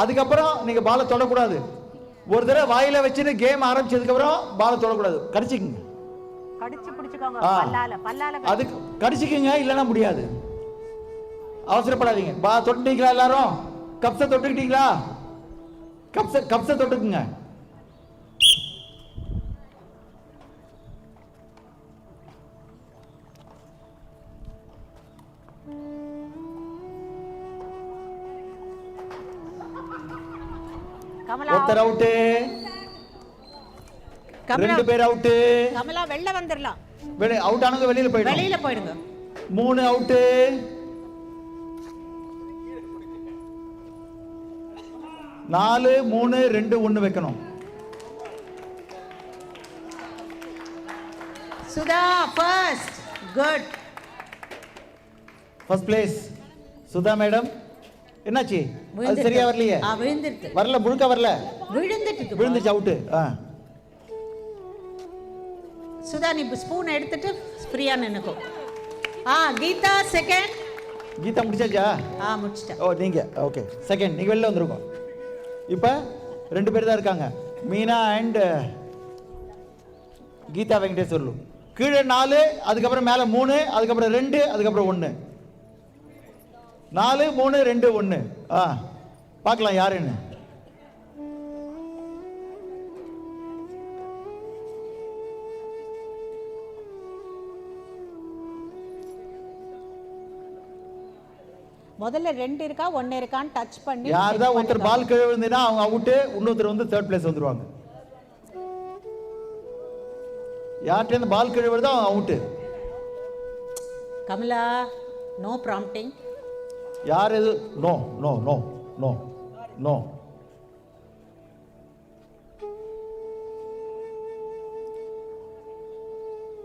அதுக்கப்புறம் நீங்க பாலை தொடக்கூடாது. ஒரு தடவை வாயில வச்சுட்டு கேம் ஆரம்பிச்சதுக்கு அப்புறம் பாலை தொடக்கூடாது. கடிச்சிக்குங்க,
கடிச்சு பிடிச்சுக்கோங்க, பல்லால
அதுக்கு கடிச்சிக்குங்க, இல்லைன்னா முடியாது. அவசரப்படாதீங்க. தொட்டுட்டீங்களா எல்லாரும்? கப்ஸை தொட்டுக்கிட்டீங்களா? கப்ஸை தொட்டுக்குங்க. ஒருத்தர் அவுட்டு, 2 பேர் அவுட்டு.
கமலா வெளில வந்துடலாம்.
அவுட் ஆனவங்க வெளியில
போயிடுங்க.
3 அவுட்டு. 4 3 2 1 வைக்கணும்.
Sudha first. Good.
First place Sudha madam. என்னாச்சு? அது சரியா வரலையே?
விழுந்துட்டு
வரல, முழுக்க வரல,
விழுந்துச்சு.
அவுட்டு.
சுதா நீ ஸ்பூன் எடுத்துட்டு ஃப்ரீயா நின்னுக்கோ. கீதா செகண்ட்.
கீதா முடிச்சாச்சா?
முடிச்சிட்டேன்.
ஓ, நீங்க ஓகே செகண்ட். நீங்க வெளில வந்துருக்கோம். இப்போ 2 பேர் தான் இருக்காங்க, மீனா அண்ட் கீதா வெங்கடேஸ்வர்லு. கீழே 4, அதுக்கப்புறம் மேலே 3, அதுக்கப்புறம் 2, அதுக்கப்புறம் 1. 4 3 2 1. பார்க்கலாம் யாருன்னு.
முதல்ல 2 இருக்கா 1 இருக்கான்னு டச் பண்ணி
யார் தான் ஒருத்தர் பால் கீழே விழுந்தா அவங்க அவுட்டு, இன்னொருத்தர் வந்து 3rd பிளேஸ் வந்துருவாங்க. யார்கிட்ட இருந்து பால் கீழே விழுதோ அவங்க அவுட்டு.
Kamala no prompting.
யார் எது? No no no no no.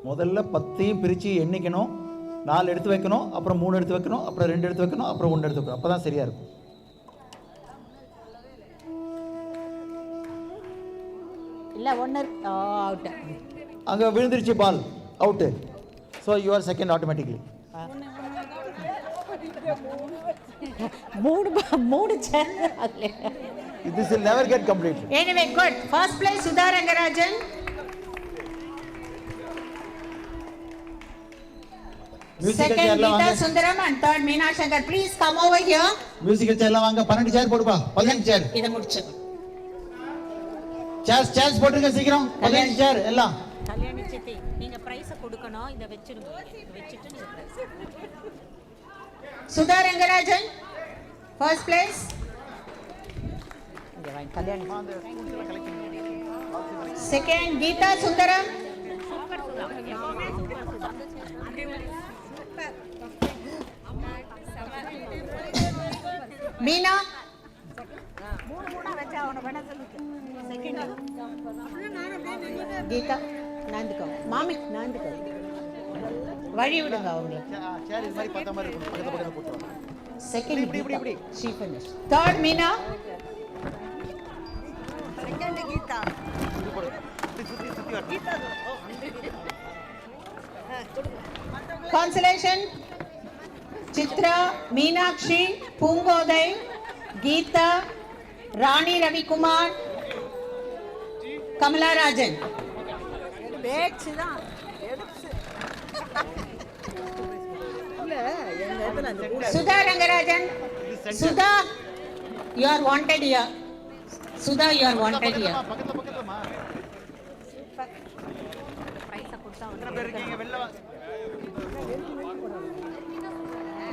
முதல்ல 10 பிரிச்சு எண்ணிக்கணும். 4 எடுத்து வைக்கணும், அப்புறம் 3 எடுத்து வைக்கணும், அப்புறம் 2 எடுத்து வைக்கணும், அப்புறம் 1 எடுத்து வைக்கணும். அப்பதான் சரியா இருக்கும்.
இல்ல 1 அவுட்.
அங்க விழுந்துருச்சு ball, out. So you are second automatically.
3 chair.
This will never get completed.
Anyway, good. First place Sudha Rangarajan. Second Geeta Sundaram and third Meena Shankar. Please come over here.
Musical சேர்லாம் வாங்க. 12 சேர் போடுப்பா. 15 சேர்.
இத முடிச்சு.
Chairs போட்டுருங்க சீக்கிரம். 15 சேர் எல்லாம்.
கல்யாணி சித்தி நீங்க பிரைஸ் கொடுக்கணும். இத வெச்சிருங்க. வெச்சிட்டு நீங்க price.
Sudha Rangarajan. First place.
இங்க வாங்க Kalyani.
Second Geeta Sundaram. Meena. Geetha நாந்துக்கோ. மாமி நாந்துக்கோ. வழி விடுங்க அவங்களுக்கு.
சேர் இது மாதிரி பார்த்த மாதிரி இருக்கணும். பக்கத்துல பக்கத்துல போட்டுவாங்க.
செகண்ட்
இப்படி
she finished. Third Meena.
Second Geetha.
Consolation. Chitra, Meenakshi, Pungoday, Geeta, Rani Ravi Kumar, Kamala Rajan.
பேச்சு தான்
Sudha Rangarajan, Sudha you are wanted here. Sudha you are wanted here.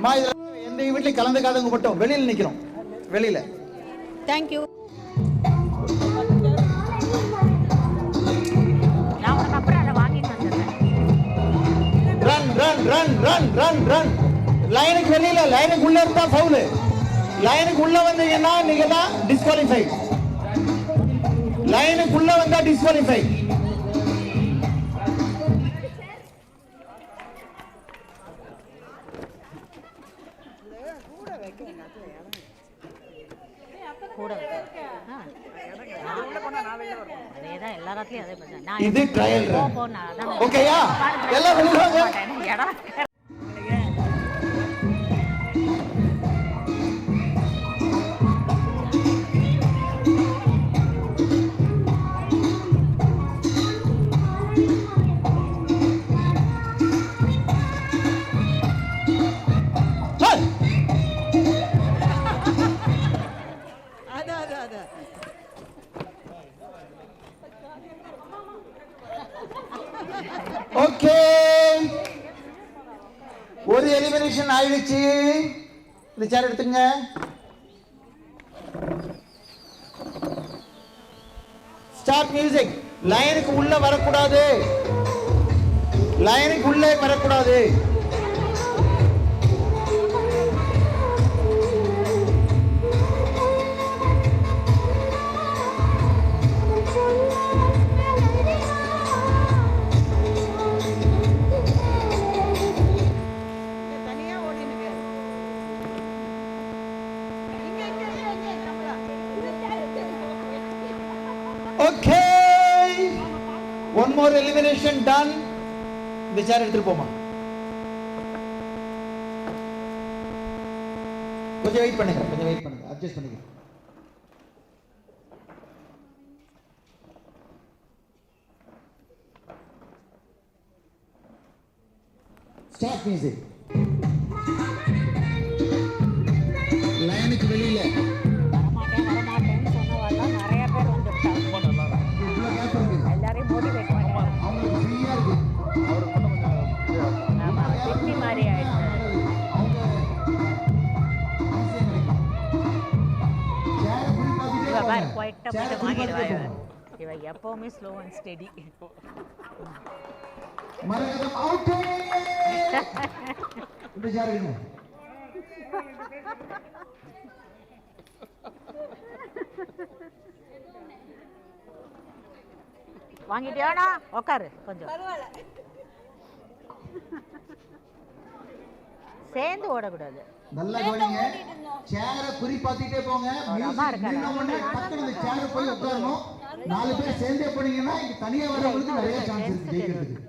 மா இதுல எந்த வீட்லயும் கலந்துக்காதவங்க மட்டும் வெளியில நிக்கிறோம், வெளியில.
Thank you.
நான் உனக்கு அப்புறம் அதை வாங்கிட்டு வந்துடுறேன்.
Run run run run run run. லைனுக்கு வெளியில, லைனுக்கு உள்ள இருந்தா ஃபவுல். லைனுக்கு உள்ள வந்தீங்கன்னா நீங்க தான் டிஸ்குவாலிஃபை. லைனுக்கு உள்ள வந்தா டிஸ்குவாலிஃபை.
கூட அதேதான் எல்லா இடத்துலயும் அதே பிரச்சனை. நான்
இது ட்ரையல் ரன்.
போனா அதான்
ஓகேயா? எல்லாம் வெளியில வாங்க.
இடம்
ஓகே, ஒரு எலிமினேஷன் ஆயிடுச்சு. இந்த சேர் எடுத்துங்க. Start music. லைனுக்கு உள்ள வரக்கூடாது, லைனுக்கு உள்ளே வரக்கூடாது. Okay, one more elimination done. இந்த சேர் எடுத்துட்டு போமா. கொஞ்சம் வெயிட் பண்ணுங்க, கொஞ்சம் வெயிட் பண்ணுங்க, அட்ஜஸ்ட் பண்ணுங்க. Start music. லைனுக்கு வெளியில
வரமாட்டேன்னு சொன்னவெல்லாம் நிறைய பேர் வந்துட்டாங்க. எல்லாரையும் மோட்டிவேட் பண்ணாங்க.
அவங்களுக்கு ஃப்ரீயா இருக்கு.
ஆமா, சிட்டி மாதிரி ஆயிடுச்சு. இவ பாரு குவைட்டா போயிட்டு வாங்கிடுவாங்க. இவ எப்பவுமே slow and steady.
Maragatham out. இந்த சேர் எடுங்க.
வாங்கிட்டியானா உட்காரு கொஞ்சம். சேர்ந்து ஓடக்கூடாது.
நல்லா கவனிங்க. சேர குறி பார்த்துட்டே போங்க. மியூசிக் நின்ன உடனே டக்குனு இந்த சேர போய் உட்காரணும். 4 பேர் சேர்ந்தே போனீங்கன்னா இங்க தனியா வரவங்களுக்கு நிறைய சான்ஸ் இருக்கு ஜெயிக்கிறதுக்கு.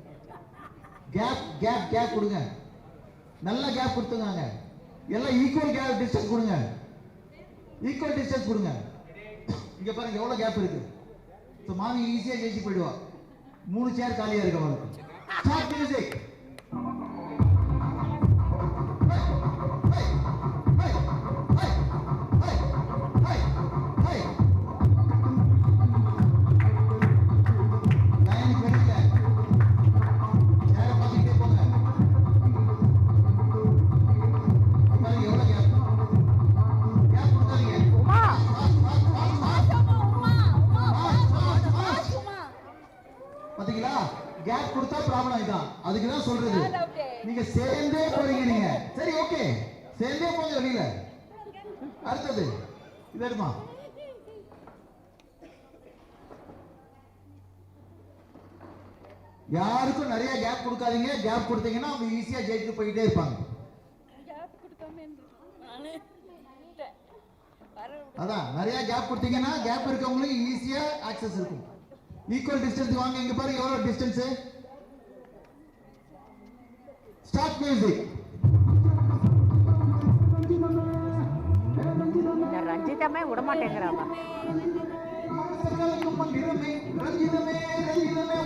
கேப் கேப் கேப் கொடுங்க. நல்ல கேப் கொடுத்துங்க. எல்லாம் ஈக்குவல் கேப் டிஸ்டன்ஸ் கொடுங்க. ஈக்குவல் டிஸ்டன்ஸ் கொடுங்க. இங்க பாருங்க எவ்வளவு கேப் இருக்கு. சோ மாமி ஈஸியா ஜெயிச்சு போய்டுவா. 3 சேர் காலியா இருக்கு அவங்களுக்கு. Start music. பாத்தீங்களா, கேப் கொடுத்தா ப்ராப்ளம் இதான். அதுக்கு தான் சொல்றது. நீங்க சேர்ந்தே போறீங்க. நீங்க சரி ஓகே, சேர்ந்தே போங்க வெளியில. அடுத்தது இது எடுமா. யாருக்கும் நிறைய கேப் கொடுக்காதீங்க. கேப் கொடுத்தீங்கன்னா அவங்க ஈஸியா ஜெயிச்சு போயிட்டே இருப்பாங்க. அதான் நிறைய கேப் கொடுத்தீங்கன்னா கேப் இருக்கவங்களுக்கு ஈஸியா ஆக்சஸ் இருக்கும். ஈக்குவல் டிஸ்டன்ஸ் வாங்க. இங்க பாருங்க எவ்வளவு டிஸ்டன்ஸ். Start music.
இந்த ரஞ்சிதமே விட மாட்டேங்கிறாமா.
ரஞ்சிதமே ரஞ்சிதமே ரஞ்சிதமே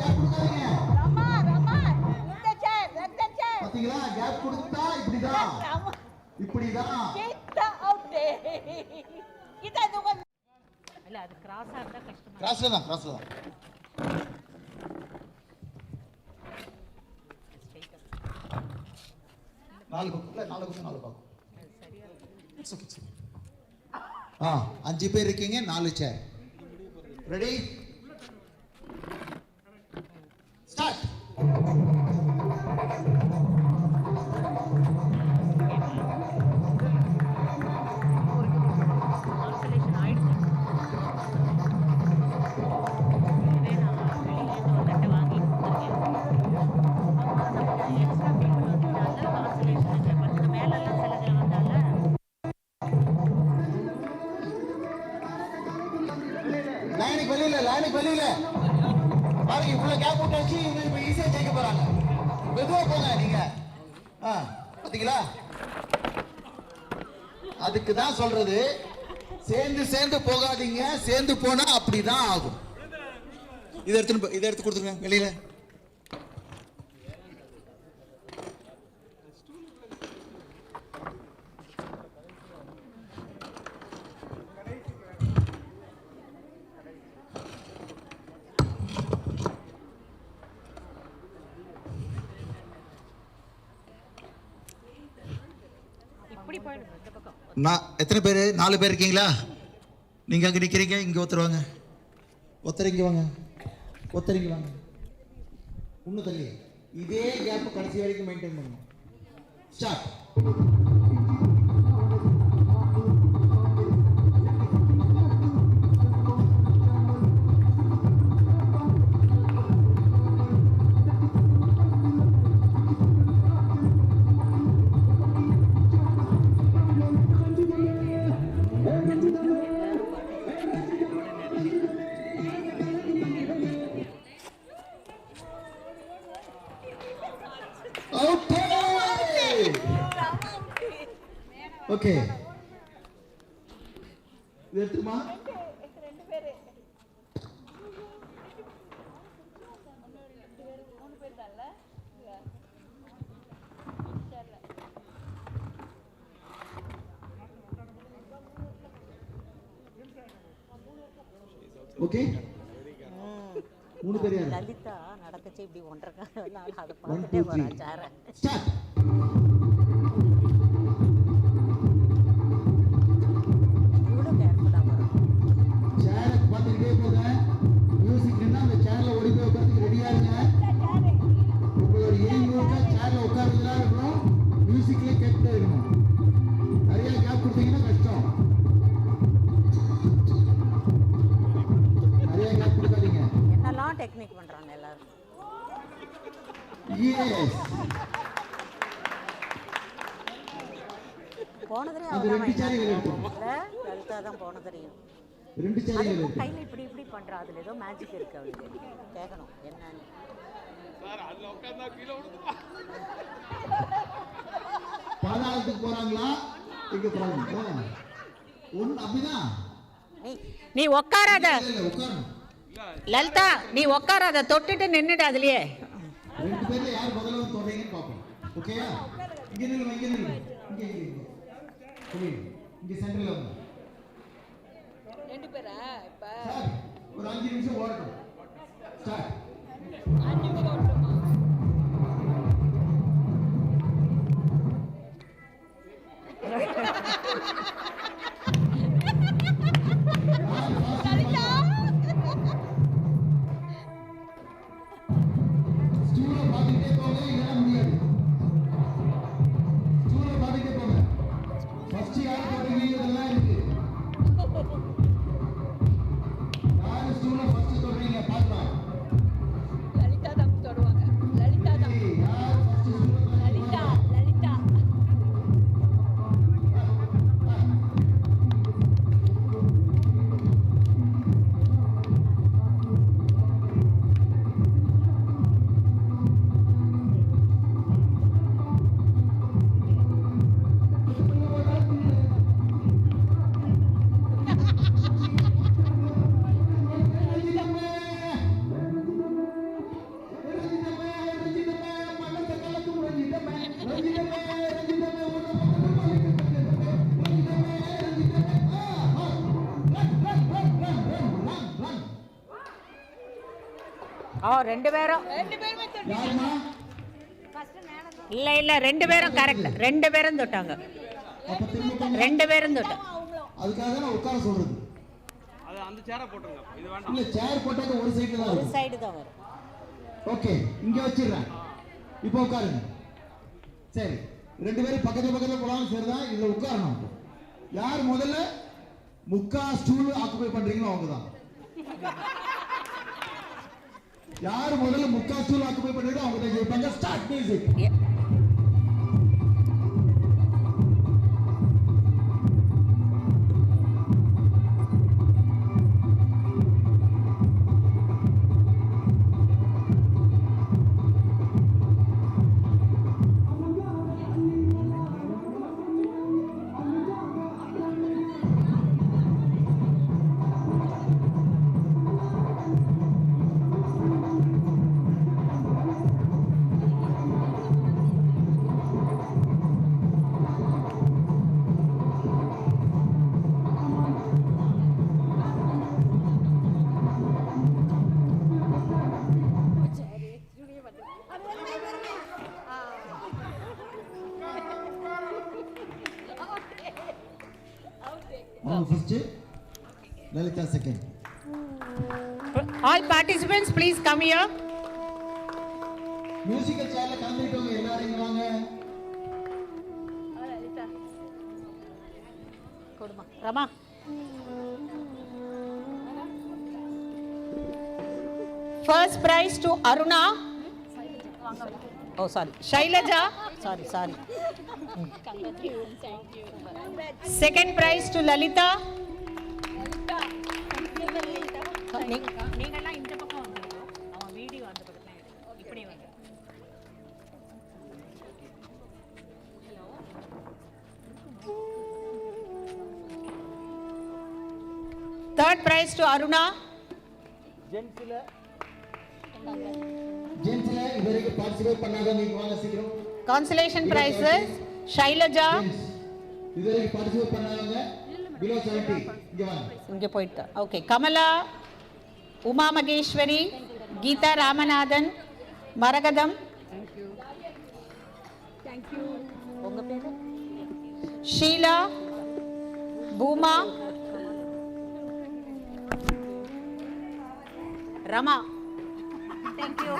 கேப் கொடுக்காதீங்க.
ரமா ரமா இந்த சேர் ரெட் சேர்
பாத்தீங்களா கேப் கொடுத்தா இப்படிதான் இப்படிதான்.
கிட்ட அவுட் கிட்ட துக
இல்ல அது கிராஸா இருந்தா கஷ்டமா
கிராஸ்ல தான் கிராஸ்ல தான். நாலு பக்கம். ஆ 5 பேர் இருக்கீங்க, 4 சேர். Ready start.
கான்சலேஷன் ஆயிடுச்சு. இதுவே நான் வெளியிலேருந்து ஒரு தட்டை வாங்கி கொடுத்துருக்கேன். நமக்கு எக்ஸ்ட்ரா பீப்புள் வந்ததால கான்சலேஷன் மற்ற மேலெல்லாம் சிலது வந்தால
லைனுக்கு வெளியில பாருங்க, இவ்வளவு கேப் விட்டாச்சு. இவங்க இப்ப ஈஸியா ஜெயிக்க போறாங்க. மெதுவா போங்க நீங்க. பாத்தீங்களா, அதுக்கு தான் சொல்றது, சேர்ந்து போகாதீங்க. சேர்ந்து போனா அப்படிதான் ஆகும். இதை எடுத்து கொடுத்துருங்க வெளியில.
இப்படி போயிடும் இந்த பக்கம்.
நான் எத்தனை பேர்? 4 பேர் இருக்கீங்களா? நீங்க அங்க நிக்கிறீங்க, இங்க ஒருத்தர் வாங்க. ஒருத்தர் இங்க வாங்க. இன்னும் தள்ளி. இதே கேப் கடைசி வரைக்கும் மெயின்டைன் பண்ணணும். ஸ்டார்ட். ஓகே, இது எடுத்துமா?
ரெண்டு பேரு
ஓகே, 3 பேர் யாரு?
லலிதா நடக்கச்சு இப்படி ஒன்றரை நாள் அதை பார்த்துட்டே போறா சார.
ஸ்டார்ட்.
இவ்வளோ கேர்ஃபுல்லாக வரும்.
சேரை பார்த்துக்கிட்டே போங்க. மியூசிக் நின்னா அந்த சேர்ல ஓடி போய் உட்கார்ந்து ரெடியா இருங்க. உங்களோட எய்ம் ஒர்க்கா சேர்ல உட்கார்ந்துதான் இருக்கணும். மியூசிக்லயே கேட்டுட்டே இருக்கணும். நிறைய கேப் கொடுத்தீங்கன்னா கஷ்டம். நிறைய கேப் கொடுக்காதீங்க.
என்னெல்லாம் டெக்னிக் பண்றாங்க எல்லாரும்.
எஸ்,
போனதே
அந்த 2 சேரிகள் எடுத்தோம்.
லலிதா தான் போன தெரியும்.
2 சேரிகள் எடுத்தோம்.
கையில் இப்படி பண்றா, அதுல ஏதோ மேஜிக் இருக்கு. அவளுக்கு கேட்கணும் என்னன்னு.
பாதாளத்துக்கு போறாங்களா எங்க போறாங்க? ஒண்ணு அப்படிதான்.
நீ உட்காராத
உட்காரணும்.
லலிதா, நீ உட்காராத, தொட்டுட்டு நின்னுடு அதுலயே.
2 பேர்ல யார் முதல்ல வந்து தொடறீங்கன்னு பாப்போம். ஓகேயா? இங்க நில்லுங்க. இங்க சென்டர்ல வந்து
2 பேரா இப்ப
சார் ஒரு 5 நிமிஷம் ஓடட்டும். ஸ்டார்ட்.
5 நிமிஷம் ஓடணுமா?
ஸ்டூலை பார்த்துக்கிட்டே போங்க, இல்லைன்னா முடியாது. ஸ்டூலை பார்த்துக்கிட்டே போங்க. ஃபர்ஸ்ட் யார் போட்டீங்க இதெல்லாம் இருக்கு. யாரு ஸ்டூலை ஃபர்ஸ்ட் சொல்றீங்க பார்க்கலாம்.
ரெண்டு பேரும்
யாருமா
இல்ல ரெண்டு பேரும் கரெக்ட், ரெண்டு பேரும் தொட்டாங்க,
அப்ப திரும்ப
ரெண்டு பேரும் தொட்டாங்க.
அதுக்காக நான் உட்கார சொல்றது.
அது அந்த சேரை போட்டுருங்க, இது வேண்டாம்.
இல்ல சேர் போட்டாக்க ஒரு சைடுல தான்
ஒரு
இருக்கும்.
சைடு தான் வரும்.
ஓகே, இங்க வச்சிடுறேன். இப்போ உட்காருங்க. சரி, ரெண்டு பேரும் பக்கத்துல பக்கத்துல போலாம். சரிதான், இதுல உட்காரணும். யார் முதல்ல முக்கா ஸ்டூல் ஆக்குபை பண்றீங்களோ அவங்க தான். யார் முதல்ல முக்கா ஸ்டூல் ஆக்குபை பண்றீங்களோ அவங்க தான் ஜெயிப்பாங்க. Start music. First, Lalita second.
All participants, please come here.
Musical chair கலந்துட்டவங்க எல்லாரும் வாங்க.
கொடுமா Rama. First prize to Aruna. Oh, sorry. Shailaja. Sorry. Second prize to Lalita. நீங்கெல்லாம் இந்த பக்கம் வந்துருக்கோம். அவன் வீடியோ அந்த பக்கத்துல இப்படி வந்து. Third prize to Aruna.
ஜென்ஸ்ல இதுவரைக்கும் பார்ட்டிசிபேட் பண்ணாத நீங்க வாங்க சீக்கிரம்.
Consolation prizes Shailaja.
இதுவரைக்கும் பார்ட்டிசிபேட் பண்ணாதவங்க below 70 இங்க வாங்க.
இங்க போயிட்டா. Okay, Kamala, Uma Maheswari, Geetha Ramanathan, Maragatham. Thank you. உங்க பேரு? ஷீலா, பூமா, ரமா. Thank you.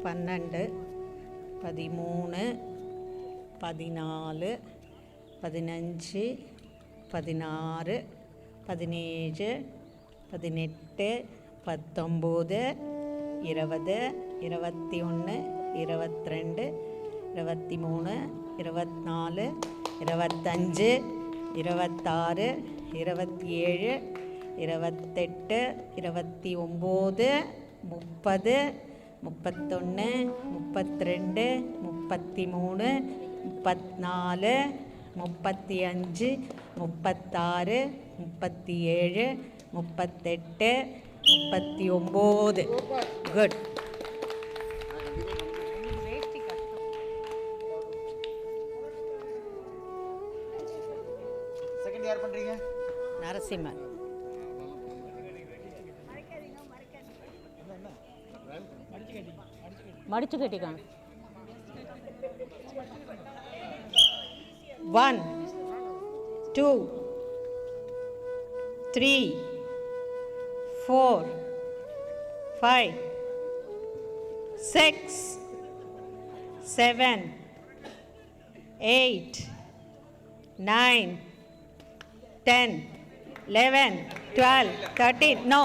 பன்னெண்டு, 13, 14, 15, 16, 17, 18, 19, 20, 21, 22, 23, 24, 25, 26, 27, 28, 29, 30, 31, 32, 33, 34, 35, 36, 37, 38, 39. Good.
செகண்ட் யார் பண்றீங்க?
நரசிம்மன். மடிச்சு கட்டிக்காங்க. 1, 2, 3, 4, 5, 6, 7, 8, 9, 10, 11, 12, 13. No.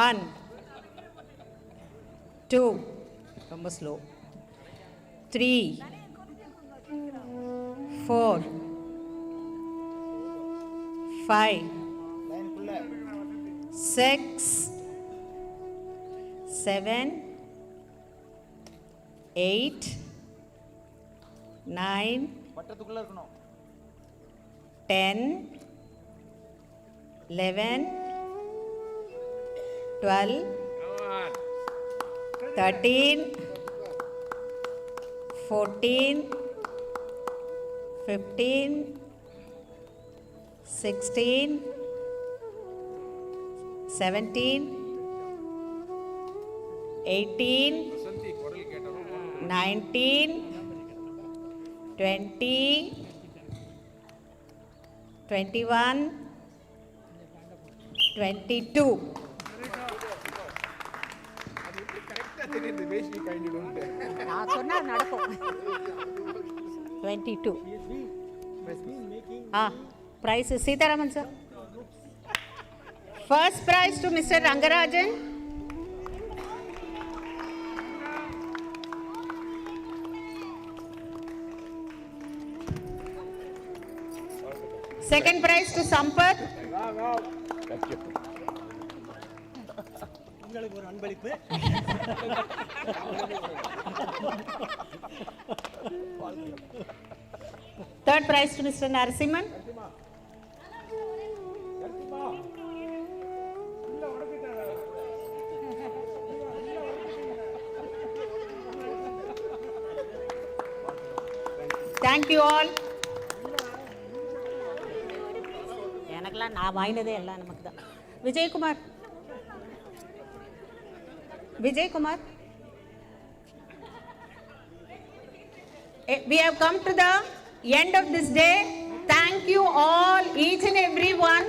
One, two, ரொம்ப slow. 3, 4, 5, 6, 7, 8, 9,
வட்டத்துக்குள்ள இருக்கணும்.
10, 11, 12, 13, 14, 15, 16, 17, 18, 19, 20, 21, 22. நான் சொன்னா நடக்கும். 22. Prize is Sitaraman sir. First prize to Mr. Rangarajan. Second prize to Sampath.
உங்களுக்கு ஒரு அன்பளிப்பு.
Third prize to Mr. Narasimhan. Thank you all. எனக்கெல்லாம் நான் வாங்கினதே எல்லாம் நமக்கு தான். Vijayakumar. Vijaykumar, we have come to the end of this day. Thank you all, each and every one.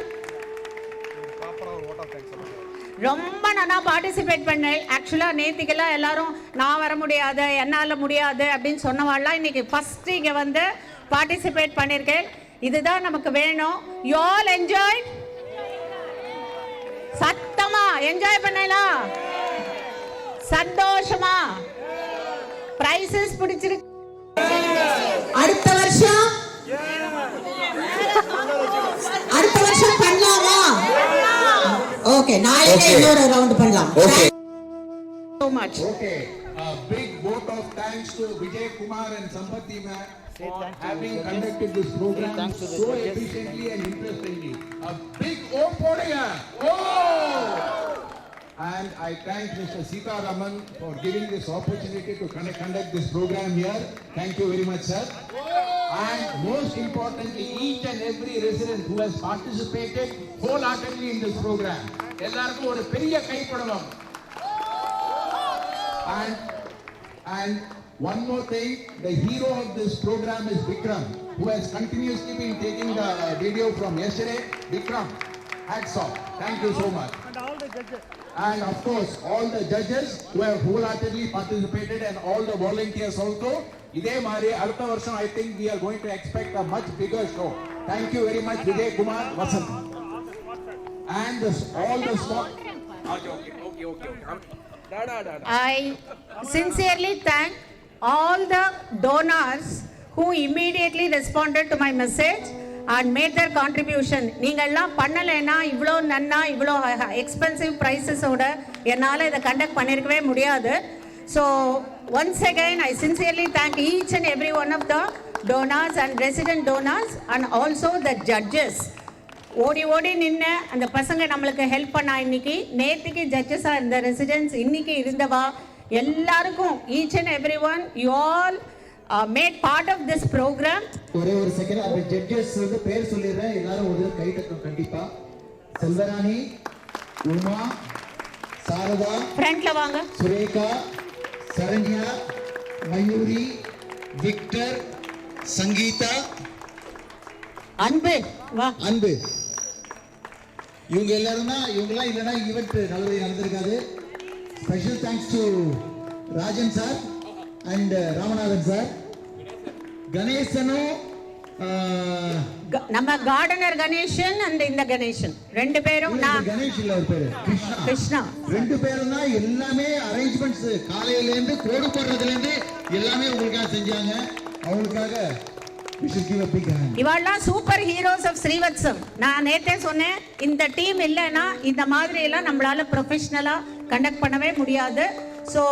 ரொம்ப நல்லா பார்ட்டிசிபேட் பண்ணேன். ஆக்சுவலாக நேற்றுக்கெல்லாம் எல்லாரும் நான் வர முடியாது, என்னால் முடியாது அப்படின்னு சொன்னவாள்லாம் இன்னைக்கு ஃபஸ்ட்டு இங்கே வந்து பார்ட்டிசிபேட் பண்ணியிருக்கேன். இதுதான் நமக்கு வேணும். You all enjoy. சத்தமா என்ஜாய் பண்ணலாம். சந்தோஷமா பிரைசஸ் பிடிச்சிருக்கு. அடுத்த வருஷம் பண்ணலாமா? ஓகே, நாளைக்கு இன்னொரு ரவுண்ட் பண்ணலாம். Okay, so much.
Okay, a big vote of thanks to Vijay Kumar and Sampathi ma'am for having conducted this program so efficiently and interestingly. A big vote for you. Oh! And I thank Mr. Sitaraman for giving this opportunity to conduct this program here. Thank you very much, sir. And most importantly, each and every resident who has participated wholeheartedly in this program. எல்லாருக்கும் ஒரு பெரிய கைப்படணும். And one more thing, the hero of this program is Vikram, who has continuously been taking the video from yesterday. Vikram, hats off. Thank you so much.
And all the judges.
And of course, all the judges who have wholeheartedly participated and all the volunteers also. இதே மாதிரி அடுத்த வருஷம் I think we are going to expect a much bigger show. Thank you very much, Vijay Kumar, Vasant. And all the small.
I sincerely thank all the donors who immediately responded to my message and made their contribution. நீங்கள்லாம் பண்ணலைன்னா இவ்வளோ நன்னா இவ்வளோ expensive ப்ரைஸஸோட என்னால் இதை conduct பண்ணியிருக்கவே முடியாது. So once again I sincerely thank each and every one of the donors and resident donors and also the judges. ஓடி ஓடி நின்று அந்த பசங்க நம்மளுக்கு ஹெல்ப் பண்ணா. இன்னைக்கு நேற்றுக்கு ஜட்ஜஸாக இருந்த ரெசிடென்ட்ஸ் இன்னைக்கு இருந்தவா எல்லாருக்கும் each and everyone you all made part of this program.
ஒரே ஒரு செகண்ட் அந்த ஜட்ஜஸ் வந்து பேர் சொல்லிடுறேன், எல்லாரும் ஒரு கை தட்டணும் கண்டிப்பா. செல்வராணி, உமா, சாரதா,
ஃப்ரண்ட்ல வாங்க,
சுரேகா, சரண்யா, மயூரி, விக்டர், சங்கீதா,
அன்பு வா.
அன்பு. இவங்க இவங்கெல்லாம் இல்லைன்னா ஈவெண்ட் நல்லபடியாக நடந்திருக்காது. Special thanks to Rajan sir and Ramanathan sir. கணேசனும்
நம்ம கார்டனர் கணேசன் அண்ட் இந்த கணேசன் ரெண்டு பேரும் நான்
கணேஷ் இல்ல ஒரு பேரு
கிருஷ்ணா
ரெண்டு பேரும் தான் எல்லாமே அரேஞ்ச்மெண்ட்ஸ் காலையில இருந்து கோடு போடுறதுல இருந்து எல்லாமே உங்களுக்காக செஞ்சாங்க. அவங்களுக்காக
இவாள்லாம் சூப்பர் ஹீரோஸ் ஆஃப் ஸ்ரீவத்சம். நான் நேத்தே சொன்னேன், இந்த டீம் இல்லைன்னா இந்த மாதிரி எல்லாம் நம்மளால ப்ரொஃபஷனலா கண்டக்ட் பண்ணவே முடியாது. So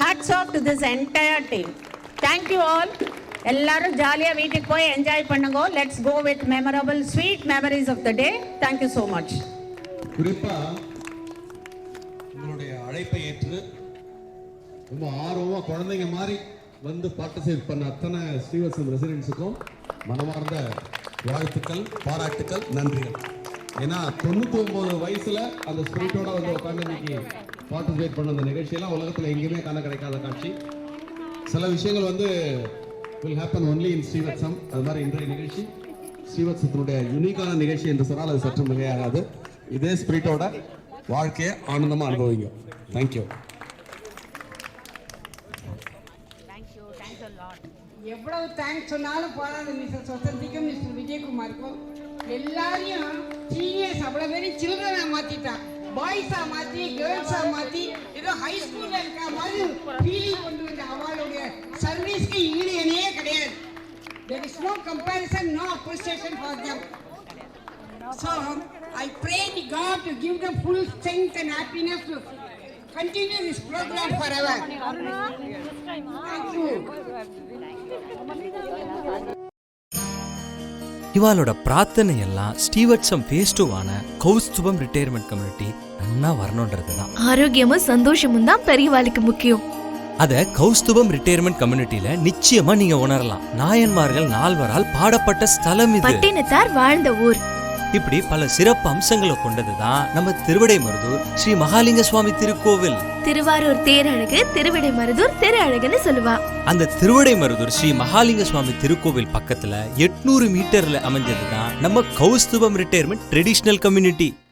hats off to this entire team. Thank you all. எல்லாரும் ஜாலியா வீட்டுக்கு போய் என்ஜாய் பண்ணுங்க. Let's go with memorable sweet memories of the day. Thank you so much.
குறிப்பா உங்களுடைய அழைப்பை ஏற்று ரொம்ப ஆர்வமா குழந்தைங்க மாதிரி வந்து பார்ட்டிசிபேட் பண்ண அத்தனை ஸ்ரீவத்சம் ரெசிடென்ட்ஸுக்கும் மனமார்ந்த வாழ்த்துக்கள், பாராட்டுக்கள், நன்றிகள். ஏன்னா 99 வயசுல அந்த ஸ்பிரிட்டோட வந்து உட்காந்து இன்னைக்கு பார்ட்டிசிபேட் பண்ண அந்த நிகழ்ச்சியெல்லாம் உலகத்தில் எங்கேயுமே காண கிடைக்காத காட்சி. சில விஷயங்கள் வந்து will happen only in ஸ்ரீவத்சம். அது மாதிரி இன்றைய நிகழ்ச்சி ஸ்ரீவத்சத்தினுடைய யூனிக்கான நிகழ்ச்சி என்று சொன்னால் அது சற்று மிகையாகாது. இதே ஸ்பிரிட்டோட வாழ்க்கையை ஆனந்தமாக அனுபவிங்க. தேங்க்யூ.
எவ்வளவு தேங்க்ஸ் சொன்னாலும் போராது மிஸ்டர் வசந்திக்கும் மிஸ்டர் விஜயகுமாருக்கும். எல்லாரையும் சீனியர்ஸ் அவ்வளோ பேரும் சில்ட்ரனாக மாற்றிட்டான். பாய்ஸாக மாற்றி கேர்ள்ஸாக மாற்றி ஏதோ ஹை ஸ்கூலில் இருக்கிற மாதிரி ஃபீலிங் கொண்டு வந்த அவளுடைய சர்வீஸ்க்கு ஈடு இணையே கிடையாது. There is no comparison, no appreciation for them. So I pray to God to give them full strength and happiness to continue this program forever. Thank you.
இவாளோட பிரார்த்தனை எல்லாம் ஸ்ரீவத்சம் ஃபேஸ் 2 கௌஸ்துபம் ரிட்டையர்மெண்ட் கம்யூனிட்டி நன்னா வரணுன்றதுதான்.
ஆரோக்கியமும் சந்தோஷமும் தான் பெரியவாளுக்கு முக்கியம்.
அத கௌஸ்துபம் ரிட்டையர்மெண்ட் கம்யூனிட்டில நிச்சயமா நீங்க உணரலாம். நாயன்மார்கள் 4வரால் பாடப்பட்ட ஸ்தலம் இது.
பட்டினத்தார் வாழ்ந்த ஊர்.
இப்படி பல சிறப்பு அம்சங்களை கொண்டதுதான் நம்ம திருவிடைமருதூர் ஸ்ரீ மகாலிங்க சுவாமி திருக்கோவில்.
திருவாரூர் தேரழகு திருவிடைமருதூர் திரு அழகுன்னு சொல்லுவா.
அந்த திருவிடைமருதூர் ஸ்ரீ மகாலிங்க சுவாமி திருக்கோவில் பக்கத்துல 800 மீட்டர்ல அமைஞ்சதுதான் நம்ம கௌஸ்துபம் ரிட்டையர்மெண்ட் ட்ரெடிஷனல் கம்யூனிட்டி.